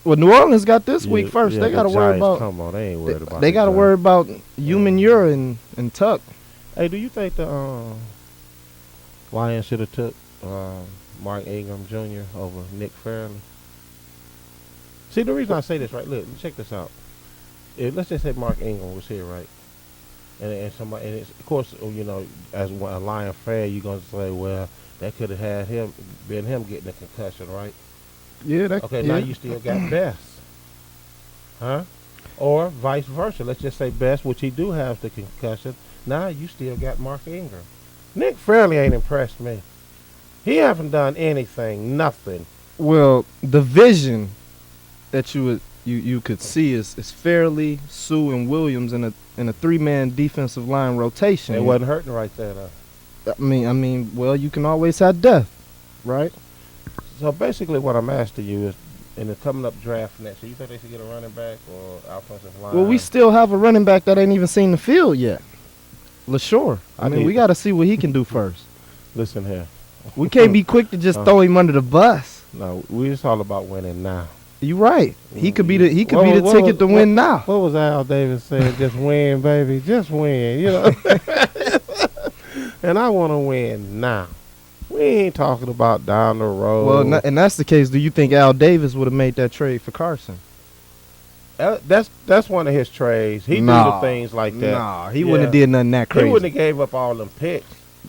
well, New Orleans got this week first. Yeah, they got to the worry Giants, about. Come on, they ain't worried about. They the got to Giants. worry about Human Ura and Tuck. Hey, do you think the Lions should have took Mark Ingram Jr. over Nick Fairley? See, the reason I say this, right? Look, check this out. Let's just say Mark Ingram was here, right? And somebody, and it's, of course, as a Lion fan, you're gonna say, well, that could have had been him getting a concussion, right? Yeah. Okay, now you still got Best, huh? Or vice versa. Let's just say Best, which he do have the concussion. Now you still got Mark Ingram. Nick Fairley ain't impressed me. He haven't done anything, nothing. Well, the vision that you could see is Fairley, Sue, and Williams in a 3-man defensive line rotation. It wasn't hurting right there, though. I mean, well, you can always have depth, right? So basically, what I'm asking you is, in the coming up draft next year, you think they should get a running back or offensive line? Well, we still have a running back that ain't even seen the field yet. LaSure. I mean, we got to see what he can do first. Listen here. We can't be quick to just throw him under the bus. No, it's all about winning now. You right. He could be the What ticket to win now. What was Al Davis saying? Just win, baby. Just win. You know. And I want to win now. We ain't talking about down the road. Well, and that's the case. Do you think Al Davis would have made that trade for Carson? That's one of his trades. He do the things like that. Nah, he wouldn't have did nothing that crazy. He wouldn't have gave up all them picks.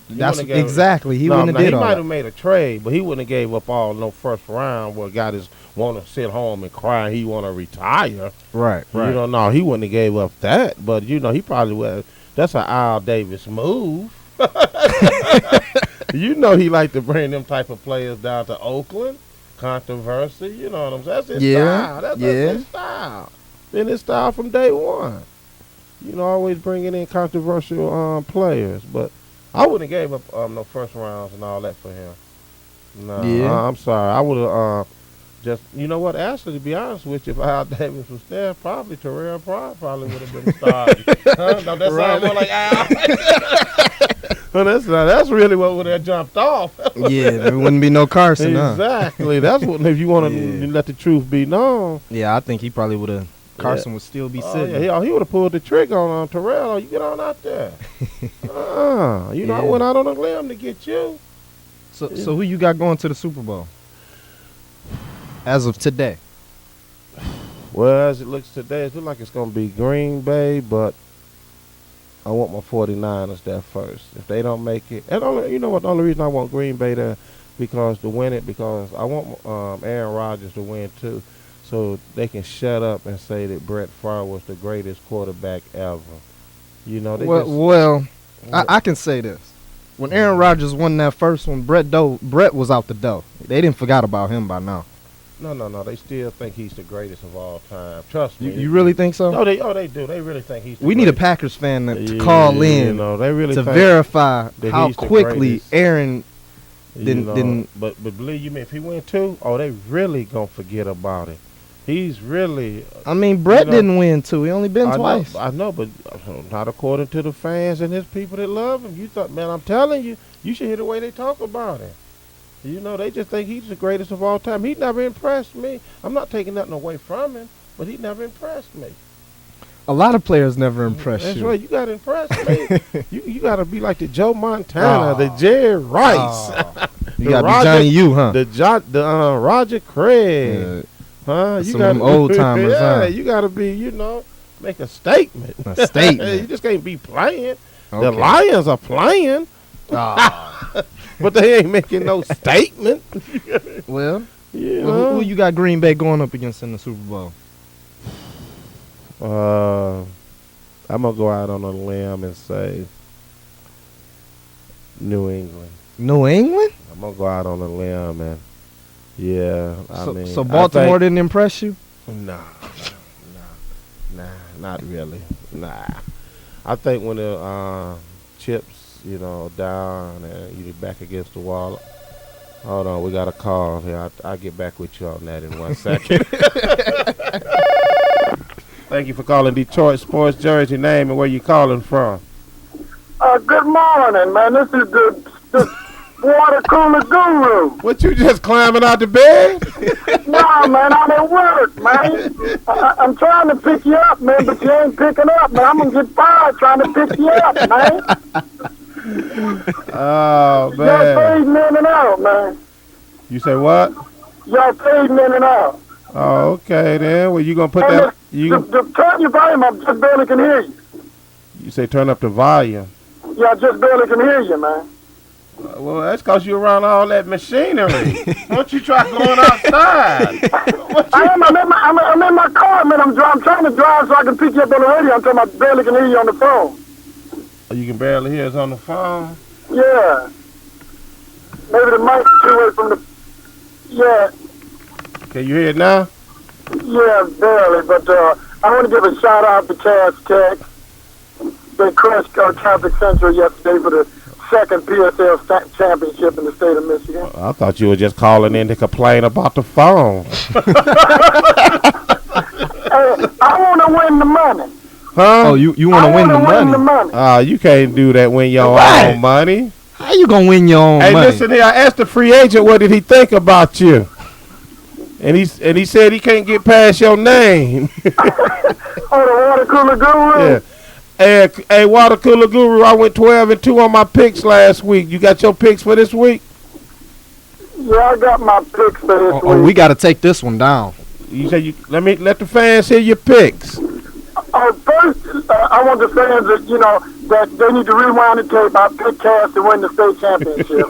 That's exactly. He wouldn't have did he all might that. have made a trade, but he wouldn't have gave up all no first round where guys want to sit home and cry. He want to retire. Right. You don't know. He wouldn't have gave up that, but you know he probably would. That's an Al Davis move. You know he like to bring them type of players down to Oakland. Controversy, you know what I'm saying? That's his style. That's his style. Been his style from day one. You know, always bringing in controversial players, but I wouldn't have gave up no first rounds and all that for him. No, I'm sorry. I would have just, you know what? Actually, to be honest with you, if Al Davis was there, probably Terrell Pryor probably would have been started. Don't that sound more like Al? Well, that's really what would have jumped off. Yeah, there wouldn't be no Carson. Exactly. That's what if you want to let the truth be known. Yeah, I think he probably would have. Carson would still be sitting. Yeah, he would have pulled the trigger on Terrell. You get on out there. You know, I went out on a limb to get you. So who you got going to the Super Bowl? As of today. Well, as it looks today, it looks like it's going to be Green Bay, but I want my 49ers there first. If they don't make it, and you know what? The only reason I want Green Bay there because I want Aaron Rodgers to win too, so they can shut up and say that Brett Favre was the greatest quarterback ever. You know, I can say this: when Aaron Rodgers won that first one, Brett was out the door. They didn't forgot about him by now. No. They still think he's the greatest of all time. Trust me. You really think so? Oh, they do. They really think he's the We need a Packers fan to call in you know, they really to verify how quickly Aaron didn't. But believe me, if he win two, they really going to forget about it. He's really. I mean, Brett didn't win two. He only been twice. I know, but not according to the fans and his people that love him. You thought, man, I'm telling you, you should hear the way they talk about him. You know, they just think he's the greatest of all time. He never impressed me. I'm not taking nothing away from him, but he never impressed me. A lot of players never impress That's you. right. You got to impress me. you got to be like the Joe Montana, the Jerry Rice. You got to be Johnny U, huh? The Roger Craig. Huh? Some of them old timers, huh? You got to be, you know, make a statement. A statement. You just can't be playing. Okay. The Lions are playing. But they ain't making no statement. Well, who you got Green Bay going up against in the Super Bowl? I'm going to go out on a limb and say New England. New England? I'm going to go out on a limb and, So Baltimore didn't impress you? Nah, not really. Nah. I think when the chips, you know, down and you're back against the wall. Hold on, we got a call here. I'll get back with you on that in 1 second. Thank you for calling Detroit Sports Jersey. Name and where you calling from. Good morning, man. This is the water cooler guru. What, you just climbing out the bed? No, man, I'm at work, man. I'm trying to pick you up, man, but you ain't picking up, man. I'm going to get fired trying to pick you up, man. Oh, man. Y'all paid me in and out, man. You say what? Y'all paid me in and out. Oh, okay, then. Well, you going to put that... Turn your volume up. Just barely can hear you. You say turn up the volume. Yeah, I just barely can hear you, man. Well, that's because you're around all that machinery. Why don't you try going outside? I'm in my car, man. I'm trying to drive so I can pick you up on the radio. I'm talking about barely can hear you on the phone. Oh, you can barely hear us on the phone? Yeah. Maybe the mic is too away from the... Yeah. Can you hear it now? Yeah, barely. But I want to give a shout-out to Cass Tech. They crushed Catholic Central yesterday for the second PSL championship in the state of Michigan. I thought you were just calling in to complain about the phone. Hey, I want to win the money. Huh? Oh, you want to win the money? You can't do that when your own money. How How you gonna win your own Hey, money? listen here. I asked the free agent what did he think about you, and he said he can't get past your name. Oh, the water cooler guru? Yeah. Hey, Water Cooler Guru, I went 12-2 on my picks last week. You got your picks for this week? Yeah, I got my picks for this week. Oh, we got to take this one down. You said let the fans hear your picks. First, I want the fans that, that they need to rewind the tape. I picked Cass to win the state championship.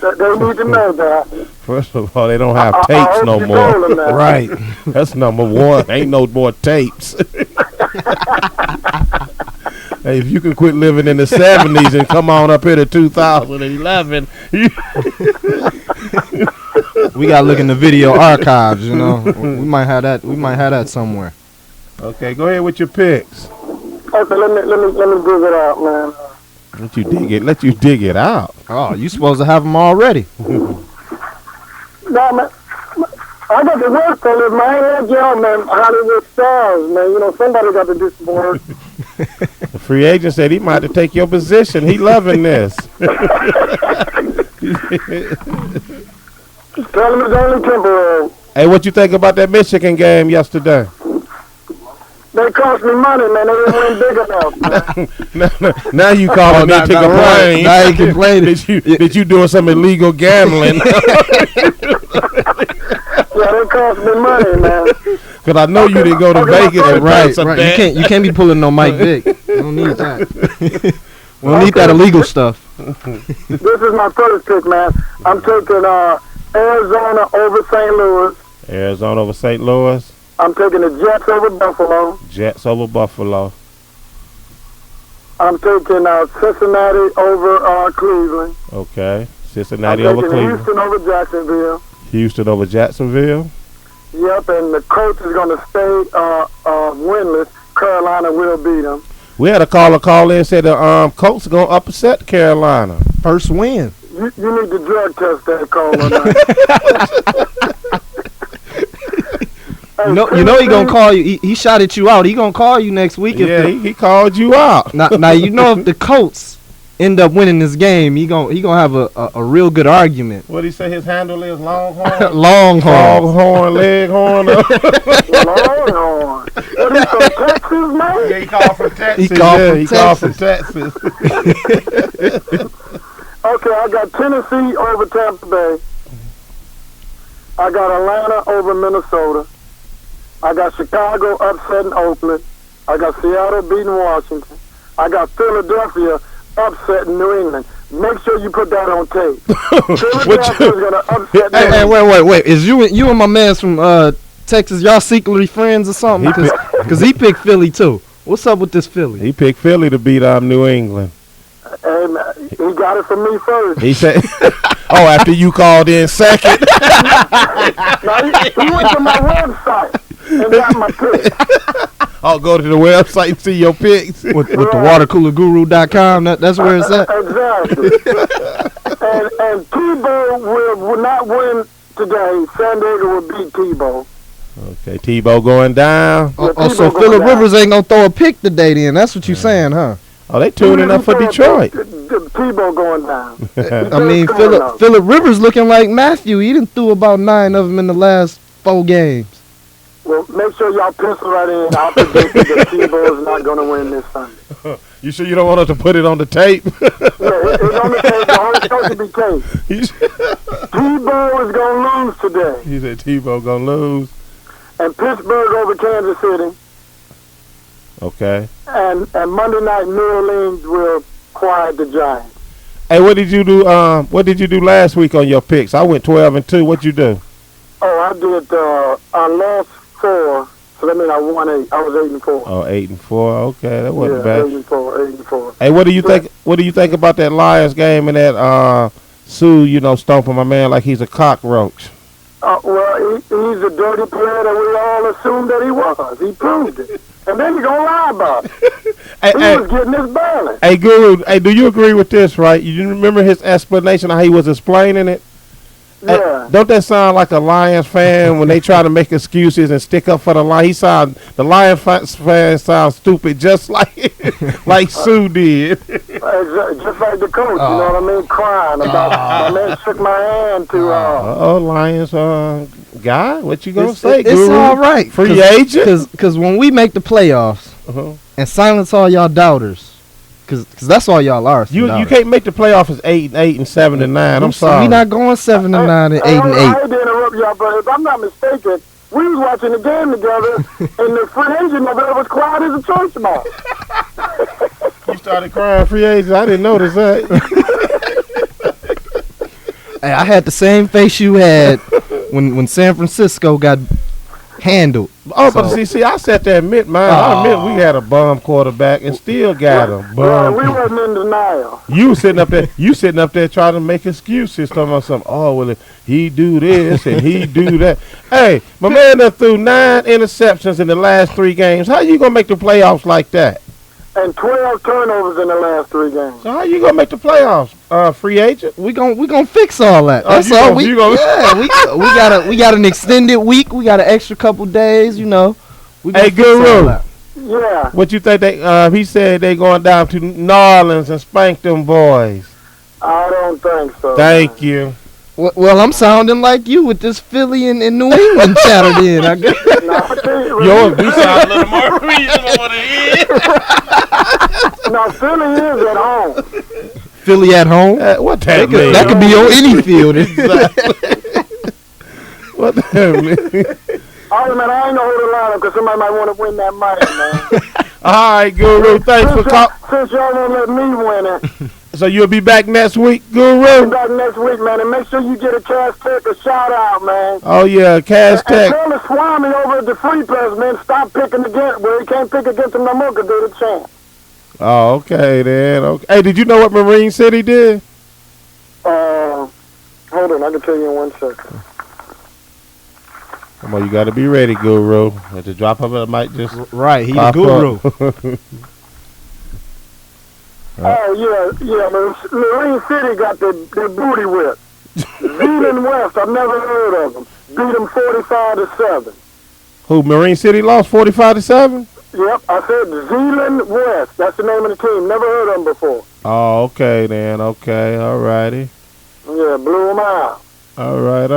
They need to know that. First of all, they don't have I tapes hope no you more. told them that. Right. That's number one. Ain't no more tapes. Hey, if you can quit living in the 70s and come on up here to 2011, We gotta look in the video archives. We might have that. We might have that somewhere. Okay, go ahead with your picks. Okay, let me dig it out, man. Let you dig it out. Oh, you supposed to have them already. No, man. I got to work on this, man. I ain't like y'all, man. Hollywood stars, man. Somebody got to do some work. The free agent said he might have to take your position. He loving this. Tell him it's only temporary. Hey, what you think about that Michigan game yesterday? They cost me money, man. They didn't win big enough. now you calling me to complain. Now you complaining. That you doing some illegal gambling. Yeah, they cost me money, man. Because I know you didn't go to Vegas and Right. right. You can't be pulling no Mike Vick. We don't need that. We don't need that illegal stuff. This is my first pick, man. I'm taking Arizona over St. Louis. Arizona over St. Louis. I'm taking the Jets over Buffalo. Jets over Buffalo. I'm taking Cincinnati over Cleveland. Okay. I'm Cincinnati taking over Cleveland. Houston over Jacksonville. Houston over Jacksonville. Yep, and the coach is going to stay winless. Carolina will beat them. We had a caller call in and said the Colts are going to upset Carolina. First win. You need to drug test that caller. You know he gonna call you. He shot at you out. He gonna call you next week. He called you out. Now if the Colts end up winning this game, he gonna have a real good argument. What did he say his handle is? Longhorn? Longhorn. Longhorn, Leghorn. Longhorn. What, he from Texas, man? Yeah, he called from Texas. He called from Texas. Okay, I got Tennessee over Tampa Bay. I got Atlanta over Minnesota. I got Chicago upsetting Oakland. I got Seattle beating Washington. I got Philadelphia upsetting New England. Make sure you put that on tape. Philadelphia's going to upset Hey, wait. Is you and my man from Texas, y'all secretly friends or something? Because he picked Philly too. What's up with this Philly? He picked Philly to beat New England. And he got it from me first. He said, "Oh, after you called in second." Now, he went to my website and got my pick. I'll go to the website and see your picks. With the watercoolerguru.com, that's where it's at. Exactly. and Tebow will not win today. San Diego will beat Tebow. Okay, Tebow going down. So Phillip Rivers ain't gonna throw a pick today then. That's what you saying, huh? Oh, they tuning up for Detroit. Tebow going down. I mean, Phillip Rivers looking like Matthew. He done threw about 9 of them in the last 4 games. Well, make sure y'all pencil right in. I'll predict that Tebow is not going to win this Sunday. You sure you don't want us to put it on the tape? Yeah, it's on the tape. The whole show should be taped. Tebow is going to lose today. He said Tebow going to lose. And Pittsburgh over Kansas City. Okay. And Monday night, New Orleans will quiet the Giants. Hey, what did you do? What did you do last week on your picks? I went 12-2. What'd you do? Oh, I did. I lost 4, so that means I won 8. I was 8-4. Oh, 8-4. Okay, that wasn't bad. 8-4. Hey, what do you think? What do you think about that Lions game and that Sue? Stomping my man like he's a cockroach. Well, he's a dirty player that we all assumed that he was. He proved it. And then you're going to lie about it. He was getting his balance. Hey, Guru, do you agree with this, right? You remember his explanation, how he was explaining it? Yeah. Don't that sound like a Lions fan when they try to make excuses and stick up for the Lions? The Lions fan sounds stupid, just like like Sue did. Just like the coach, you know what I mean? Crying about my man shook my hand to Lions guy, what you gonna say? It's Guru? all right. Free agent? Because when we make the playoffs and silence all y'all doubters, because that's all y'all are. You can't make the playoffs as 8-8 and 7-9. I'm sorry. We not going 7-9 and 8-8. I hate to interrupt y'all, but if I'm not mistaken, we was watching the game together, and the free agent over there was quiet as a church mouse. You started crying free agent. I didn't notice that. Hey, I had the same face you had when San Francisco got handled. But see, I sat there and admit, man. I admit we had a bum quarterback and still got him. Well, we wasn't in denial. You sitting up there trying to make excuses, talking about something. Oh, well, he do this and he do that. Hey, my man done threw 9 interceptions in the last 3 games. How you gonna make the playoffs like that? And 12 turnovers in the last 3 games. So how you gonna make the playoffs, free agent? We gon' fix all that. That's all. We got an extended week. We got an extra couple days. You know. Hey, Guru. Yeah. What you think they? He said they going down to New Orleans and spank them boys. I don't think so. Thank you. Well, I'm sounding like you with this Philly and New England chattered in. I guess. Yours, we sound a little more reasonable than his. No, Philly is at home. Philly at home? What that mean? That could be on any field. What that mean? All right, man, I ain't gonna hold the line up because somebody might want to win that mic, man. All right, Guru, thanks for calling. Since y'all won't let me win it. So you'll be back next week, Guru? I'll be back next week, man, and make sure you get a Cash Tech a shout out, man. Oh, yeah, Cash And Tech. tell the Swami over at the Free Press, man, stop picking against, well, he can't pick against him no more because they're the champ. Oh, okay, then. Okay. Hey, did you know what Marine City did? Hold on, I can tell you in 1 second. Come on, you got to be ready, Guru. At the drop of it, I might just Right, he the pop guru. up. Oh, yeah, man. Marine City got their booty whipped. Zeeland West, I've never heard of them. Beat them 45-7. Who, Marine City lost 45-7? Yep, I said Zeeland West. That's the name of the team. Never heard of them before. Oh, okay, then. Okay, all righty. Yeah, blew them out. All right.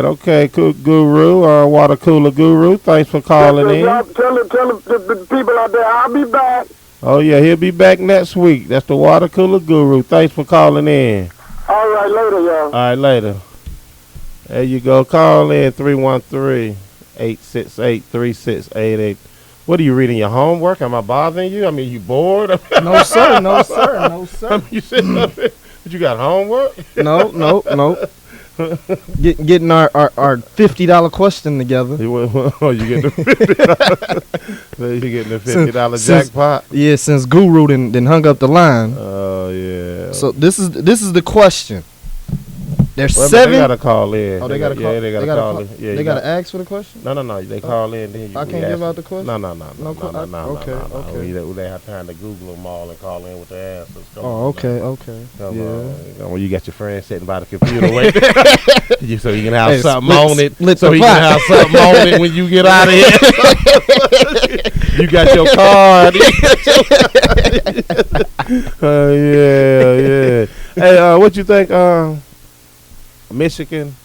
Okay, Guru, Water Cooler Guru, thanks for calling in. Y'all tell the people out there, I'll be back. Oh, yeah, he'll be back next week. That's the Water Cooler Guru. Thanks for calling in. All right, later, y'all. All right, later. There you go. Call in 313-868-3688. What are you reading, your homework? Am I bothering you? I mean, you bored? No, sir. No, sir. No, I sir. mean, you sitting up there. But you got homework? No. Getting our $50 question together. You getting the $50. So you getting the $50 jackpot? Yeah, since Guru then hung up the line. Oh, yeah. So this is the question. There's Well, 7. They got to call in. Oh, they got to call. Yeah, they got to call in. Yeah, they got to ask for the question. No. They call in. Then I can't give out the question. No. Okay. They have time to Google them all and call in with the answers. Come Oh, on, okay. Come Yeah. on. Come on. You got your friend sitting by the computer waiting. So you can have Hey, something split- on it. split So the you can pot. have something on it when you get out of here. You got your card. Yeah. Hey, what you think? Michigan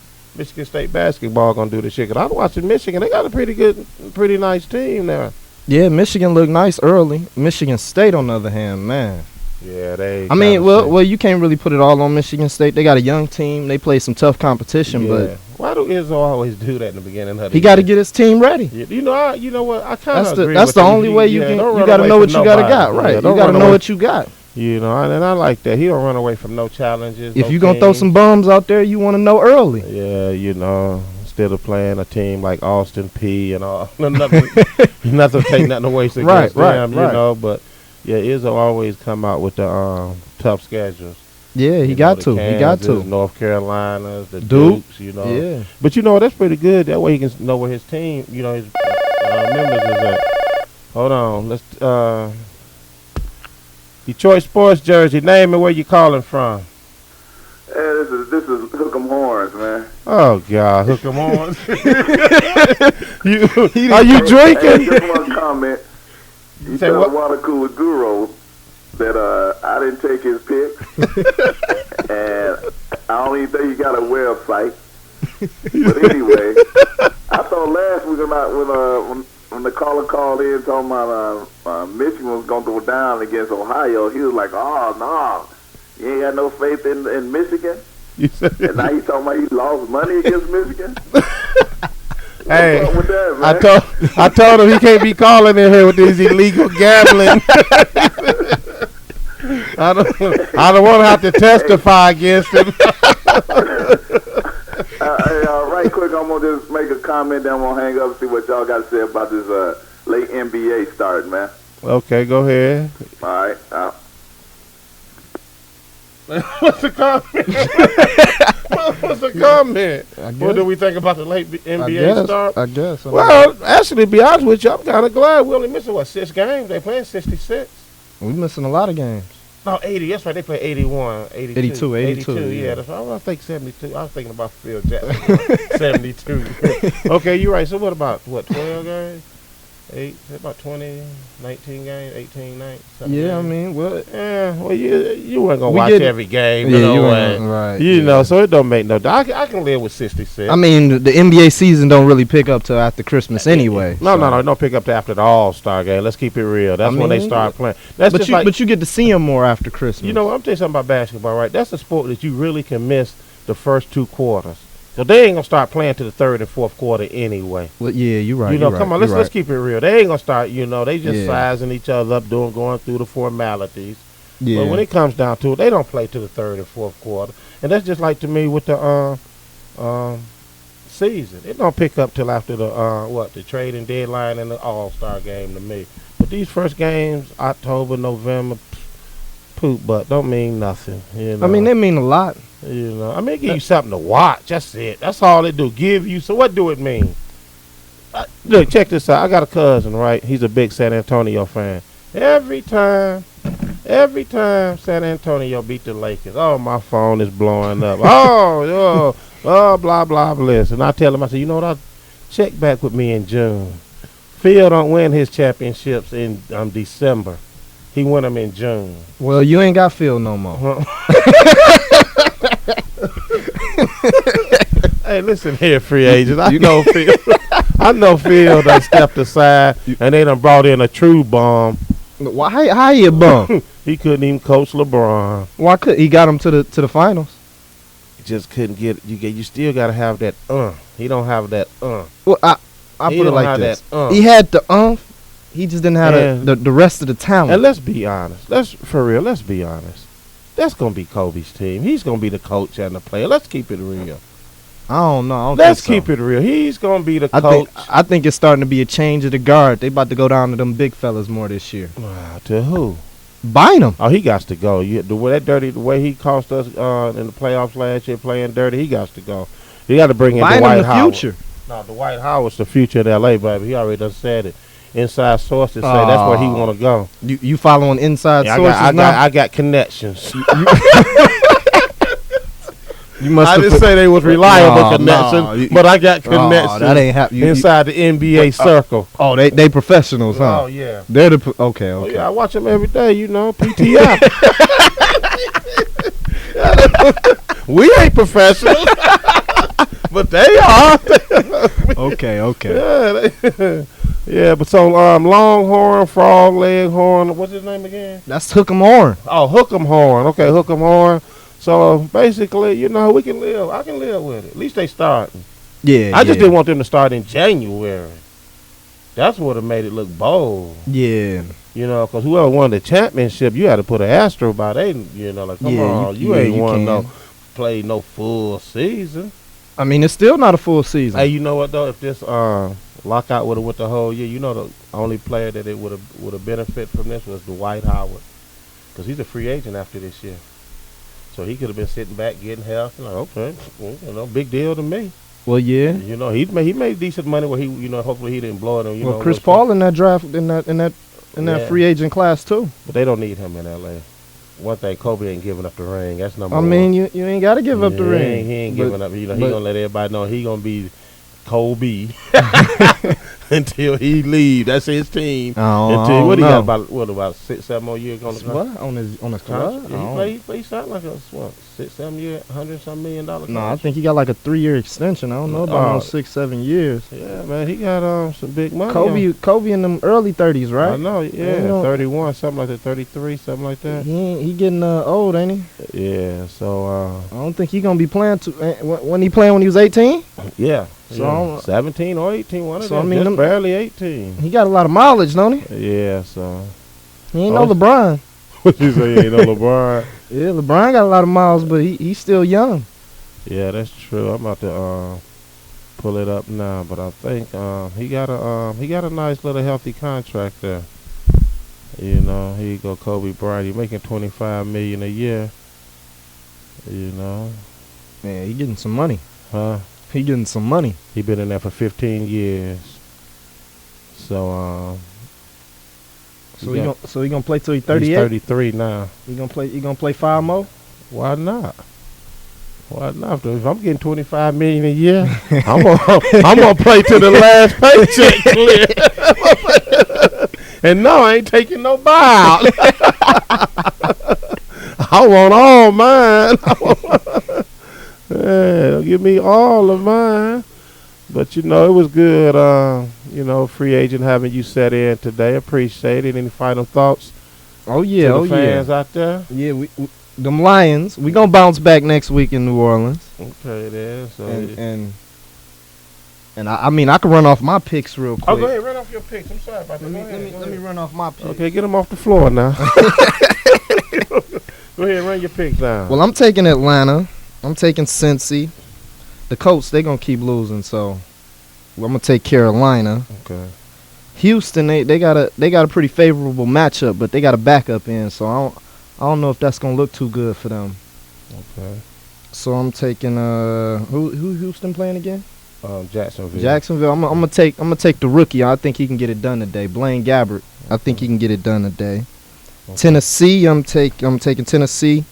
State basketball gonna do this year? 'Cause I'm watching Michigan. They got a pretty nice team there. Yeah, Michigan looked nice early. Michigan State, on the other hand, man. Yeah, they. I mean, well, you can't really put it all on Michigan State. They got a young team. They play some tough competition, but why do Izzo always do that in the beginning of the he got to year? get his team ready. You know what? I kind of agree. That's with the you. only way you Yeah, can. don't You run got to away know from what you got to nobody. got right. Yeah, You don't got to run know away. what you got. You know, and I like that. He don't run away from no challenges. If no you gonna throw teams. some bums out there, you want to know early. Yeah, you know, instead of playing a team like Austin P and all, nothing take nothing away from Right, them, right. you know. But yeah, Izzo always come out with the tough schedules. Yeah, he You got know, to. the He got Kansas, to. North Carolinas, the Duke. Dukes, you know. Yeah. But you know that's pretty good. That way he can know where his team, you know, his members is at. Hold on, let's Detroit sports jersey. Name and where you calling from. this is Hook 'em Horns, man. Oh God, hook 'em on. Are you Hey, drinking? just one comment. You Say tell what? Water Cooler Guru that I didn't take his pick, and I don't even think he got a website. But anyway, I thought last week when the caller called in talking about Michigan was going to go down against Ohio, he was like, "Oh no, you ain't got no faith in Michigan." You said- And now he's talking about he lost money against Michigan. Hey, What's up with that, man? I told him he can't be calling in here with these illegal gambling. I don't want to have to testify against him. Right quick, I'm gonna just make a comment. Then I'm gonna hang up and see what y'all got to say about this late NBA start, man. Okay, go ahead. All right. What's the comment? What's the comment? What do we think about the late NBA start? I guess. Well, actually, to be honest with you, I'm kind of glad we only missing, 6 games? They playing 66. we missing a lot of games. No, 80. That's right. They play 81, 82. 82, Yeah, yeah. that's right. I think 72. I was thinking about Phil Jackson. 72. Okay, you're right. So what about, 12 games? 8, about 20, 19 games, 18, 19. Yeah, I mean, well, Yeah, well, you weren't going to We watch get- every game. yeah, you know, you and, ain't- right, You yeah. know, so it don't make no difference. I can live with 66. I mean, the NBA season don't really pick up till after Christmas anyway. No, so. don't pick up to after the All-Star game. Let's keep it real. That's when they mean, start playing. That's But just you, like, but you get to see them more after Christmas. you know, I'm telling you something about basketball, right? That's a sport that you really can miss the first 2 quarters. So they ain't gonna start playing to the 3rd and 4th quarter anyway. Well, yeah, you're right. You know, you're come right, on, let's you're let's right. keep it real. They ain't gonna start. You know, they just Yeah. sizing each other up, going through the formalities. Yeah. But when it comes down to it, they don't play to the 3rd and 4th quarter, and that's just like to me with the season. It don't pick up till after the trading deadline and the All-Star game to me. But these first games, October, November, poop, but don't mean nothing. You know? I mean, they mean a lot. You know, I mean, it give you something to watch. That's it. That's all they do. Give you. So what do it mean? Look, check this out. I got a cousin, right? He's a big San Antonio fan. Every time San Antonio beat the Lakers, oh, my phone is blowing up. oh, blah, blah, bliss. And I tell him, I say, you know what? Check back with me in June. Phil don't win his championships in December. He won them in June. Well, you ain't got Phil no more. Hey, listen here, free agents. I know Phil. I know Phil done stepped aside, and they done brought in a true bomb. Why? How you bum? He couldn't even coach LeBron. Why could he got him to the finals? He just couldn't get. You still got to have that. He don't have that. Well, I He put it don't like have this. that, He had the He just didn't have And- the rest of the talent. And let's be honest. Let's be honest. That's gonna be Kobe's team. He's gonna be the coach and the player. Let's keep it real. I don't know. I don't Let's think so. keep it real. He's gonna be the I coach. think it's starting to be a change of the guard. They about to go down to them big fellas more this year. To who? Bynum. Oh, he got to go. The way he cost us in the playoffs last year playing dirty, he got to go. You got to bring in Bynum Dwight the Howard. future. No, Dwight Howard's the future in L.A., baby. He already done said it. Inside sources say that's where he want to go. You following inside Yeah, sources now? I got connections. You must I have didn't put- say they was reliable No, connections, no, you- but I got Oh, connections that ain't happen. inside the NBA circle. Oh, they professionals, huh? Oh, yeah. They're the okay. Oh, Okay. yeah, I watch them every day, you know, PTI. We ain't professionals, but they are. Okay. Yeah, yeah, but so Longhorn, Frog Leg Horn, what's his name again? That's Hook 'em Horn. Oh, Hook 'em Horn. Okay, Hook 'em Horn. So basically, you know, we can live. I can live with it. At least they starting. Yeah. I just didn't want them to start in January. That's what have made it look bold. Yeah. You know, because whoever won the championship, you had to put an astro by they. You know, like come Yeah, on, you- you yeah, ain't you won can. play no full season. I mean, it's still not a full season. Hey, you know what though? If this lockout would have went the whole year, you know, the only player that it would have benefit from this was Dwight Howard, because he's a free agent after this year. So he could have been sitting back getting healthy. Like, okay, well, you know, big deal to me. Well, yeah. You know, he made decent money where he, you know, hopefully he didn't blow it. And, you Well, know, Chris what's- Paul in that draft in that Yeah. free agent class too. But they don't need him in L.A. one thing, Kobe ain't giving up the ring. That's number I one. mean, you ain't got to give up the He ring. ain't But- giving up. You know, he but- gonna let everybody know he gonna be Kobe until he leave. That's his team. I Until don't what he know. got about 6-7 more years on the contract? What on his Contract? contract? Yeah, he signed like a 6-7 year, $100-some million No, I contract. think he got like a 3-year extension. I don't know about no 6-7 years. Yeah, man, he got some big money. Kobe in them early 30s, right? I know, yeah, You know- 31, something like that, 33, something like that. He getting old, ain't he? Yeah, so I don't think he gonna be playing when he playing when he was 18. yeah, So yeah. I'm- 17 or 18, one of So, I them. mean, Just them- barely 18. He got a lot of mileage, don't he? Yeah, so He ain't Oh. no LeBron. what you say? Ain't no LeBron? Yeah, LeBron got a lot of miles, but he's still young. Yeah, that's true. I'm about to pull it up now, but I think he got a nice little healthy contract there. You know, here you go, Kobe Bryant. He's making $25 million a year. You know, Yeah, he getting some money. huh? He getting some money. He been in there for 15 years. So So Yeah. he gonna play till he he's 38. 33 now. He gonna play 5 more. Why not? Why not? If I'm getting $25 million a year, I'm gonna play to the last paycheck clear. And no, I ain't taking no buyout. I want all mine. Yeah, give me all of mine. But you know, it was good. You know, free agent having you set in today. Appreciate it. Any final thoughts Oh yeah, to the fans out there? Yeah, we them Lions. We gonna bounce back next week in New Orleans, Okay, then. So and I mean I can run off my picks real quick. oh, go ahead, run off your picks. I'm sorry about that. Let me run off my picks. Okay, get them off the floor now. Go ahead, run your picks down. Well, I'm taking Atlanta. I'm taking Cincy. The Colts, they gonna keep losing, so I'm gonna take Carolina. Okay. Houston, they got a pretty favorable matchup, but they got a backup in, so I don't know if that's gonna look too good for them. Okay. So I'm taking who Houston playing again? Jacksonville. Jacksonville. I'm gonna take the rookie. I think he can get it done today. Blaine Gabbert. I think he can get it done today. Okay. Tennessee. I'm taking Tennessee.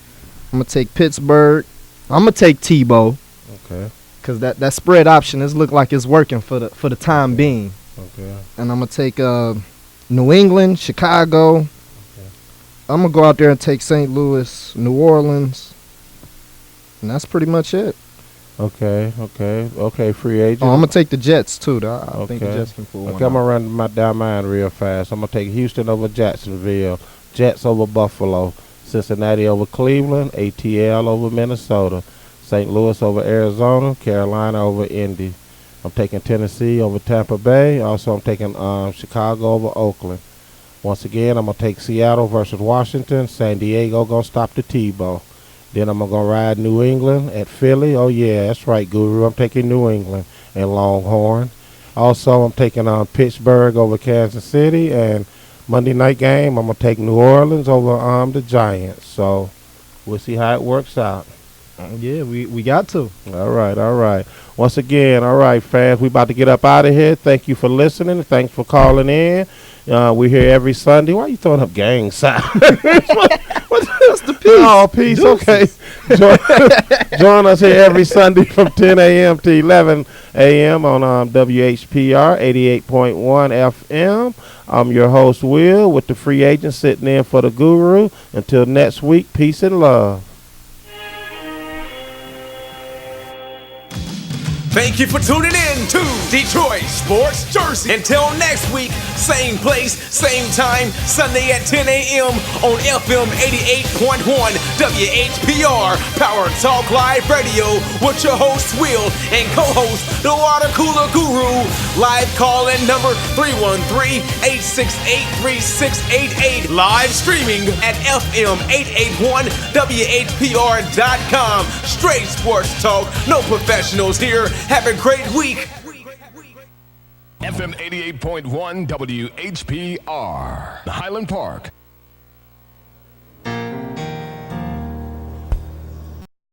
I'm gonna take Pittsburgh. I'm gonna take Tebow. Okay. Cause that spread option is look like it's working for the time being. Okay. And I'm gonna take New England, Chicago. I'm gonna go out there and take St. Louis, New Orleans, and that's pretty much it. Okay. Free agent. Oh, I'm gonna take the Jets too. Though. I think the Okay. Jets can pull one Okay, I'm out. gonna run down mine real fast. I'm gonna take Houston over Jacksonville, Jets over Buffalo, Cincinnati over Cleveland, ATL over Minnesota, St. Louis over Arizona, Carolina over Indy. I'm taking Tennessee over Tampa Bay. Also, I'm taking Chicago over Oakland. Once again, I'm gonna take Seattle versus Washington. San Diego gonna stop the Tebow. Then I'm gonna ride New England at Philly. Oh yeah, that's right, Guru. I'm taking New England and Longhorn. Also, I'm taking Pittsburgh over Kansas City, and Monday night game I'm gonna take New Orleans over the Giants. So we'll see how it works out. Yeah, we got to. All right. Once again, all right, fans, we about to get up out of here. Thank you for listening. Thanks for calling in. We're here every Sunday. Why are you throwing up gang signs? What's the peace? Oh, peace. Okay. Join us here every Sunday from 10 a.m. to 11 a.m. on WHPR 88.1 FM. I'm your host, Will, with the free agent sitting in for the Guru. Until next week, peace and love. Thank you for tuning in to Detroit Sports Jersey. Until next week, same place, same time, Sunday at 10 a.m. on FM 88.1 WHPR Power Talk Live Radio with your host Will and co-host the Water Cooler Guru. Live call-in number 313-868-3688. Live streaming at FM881WHPR.com. Straight sports talk, no professionals here. Have a great week. FM 88.1 WHPR, Highland Park.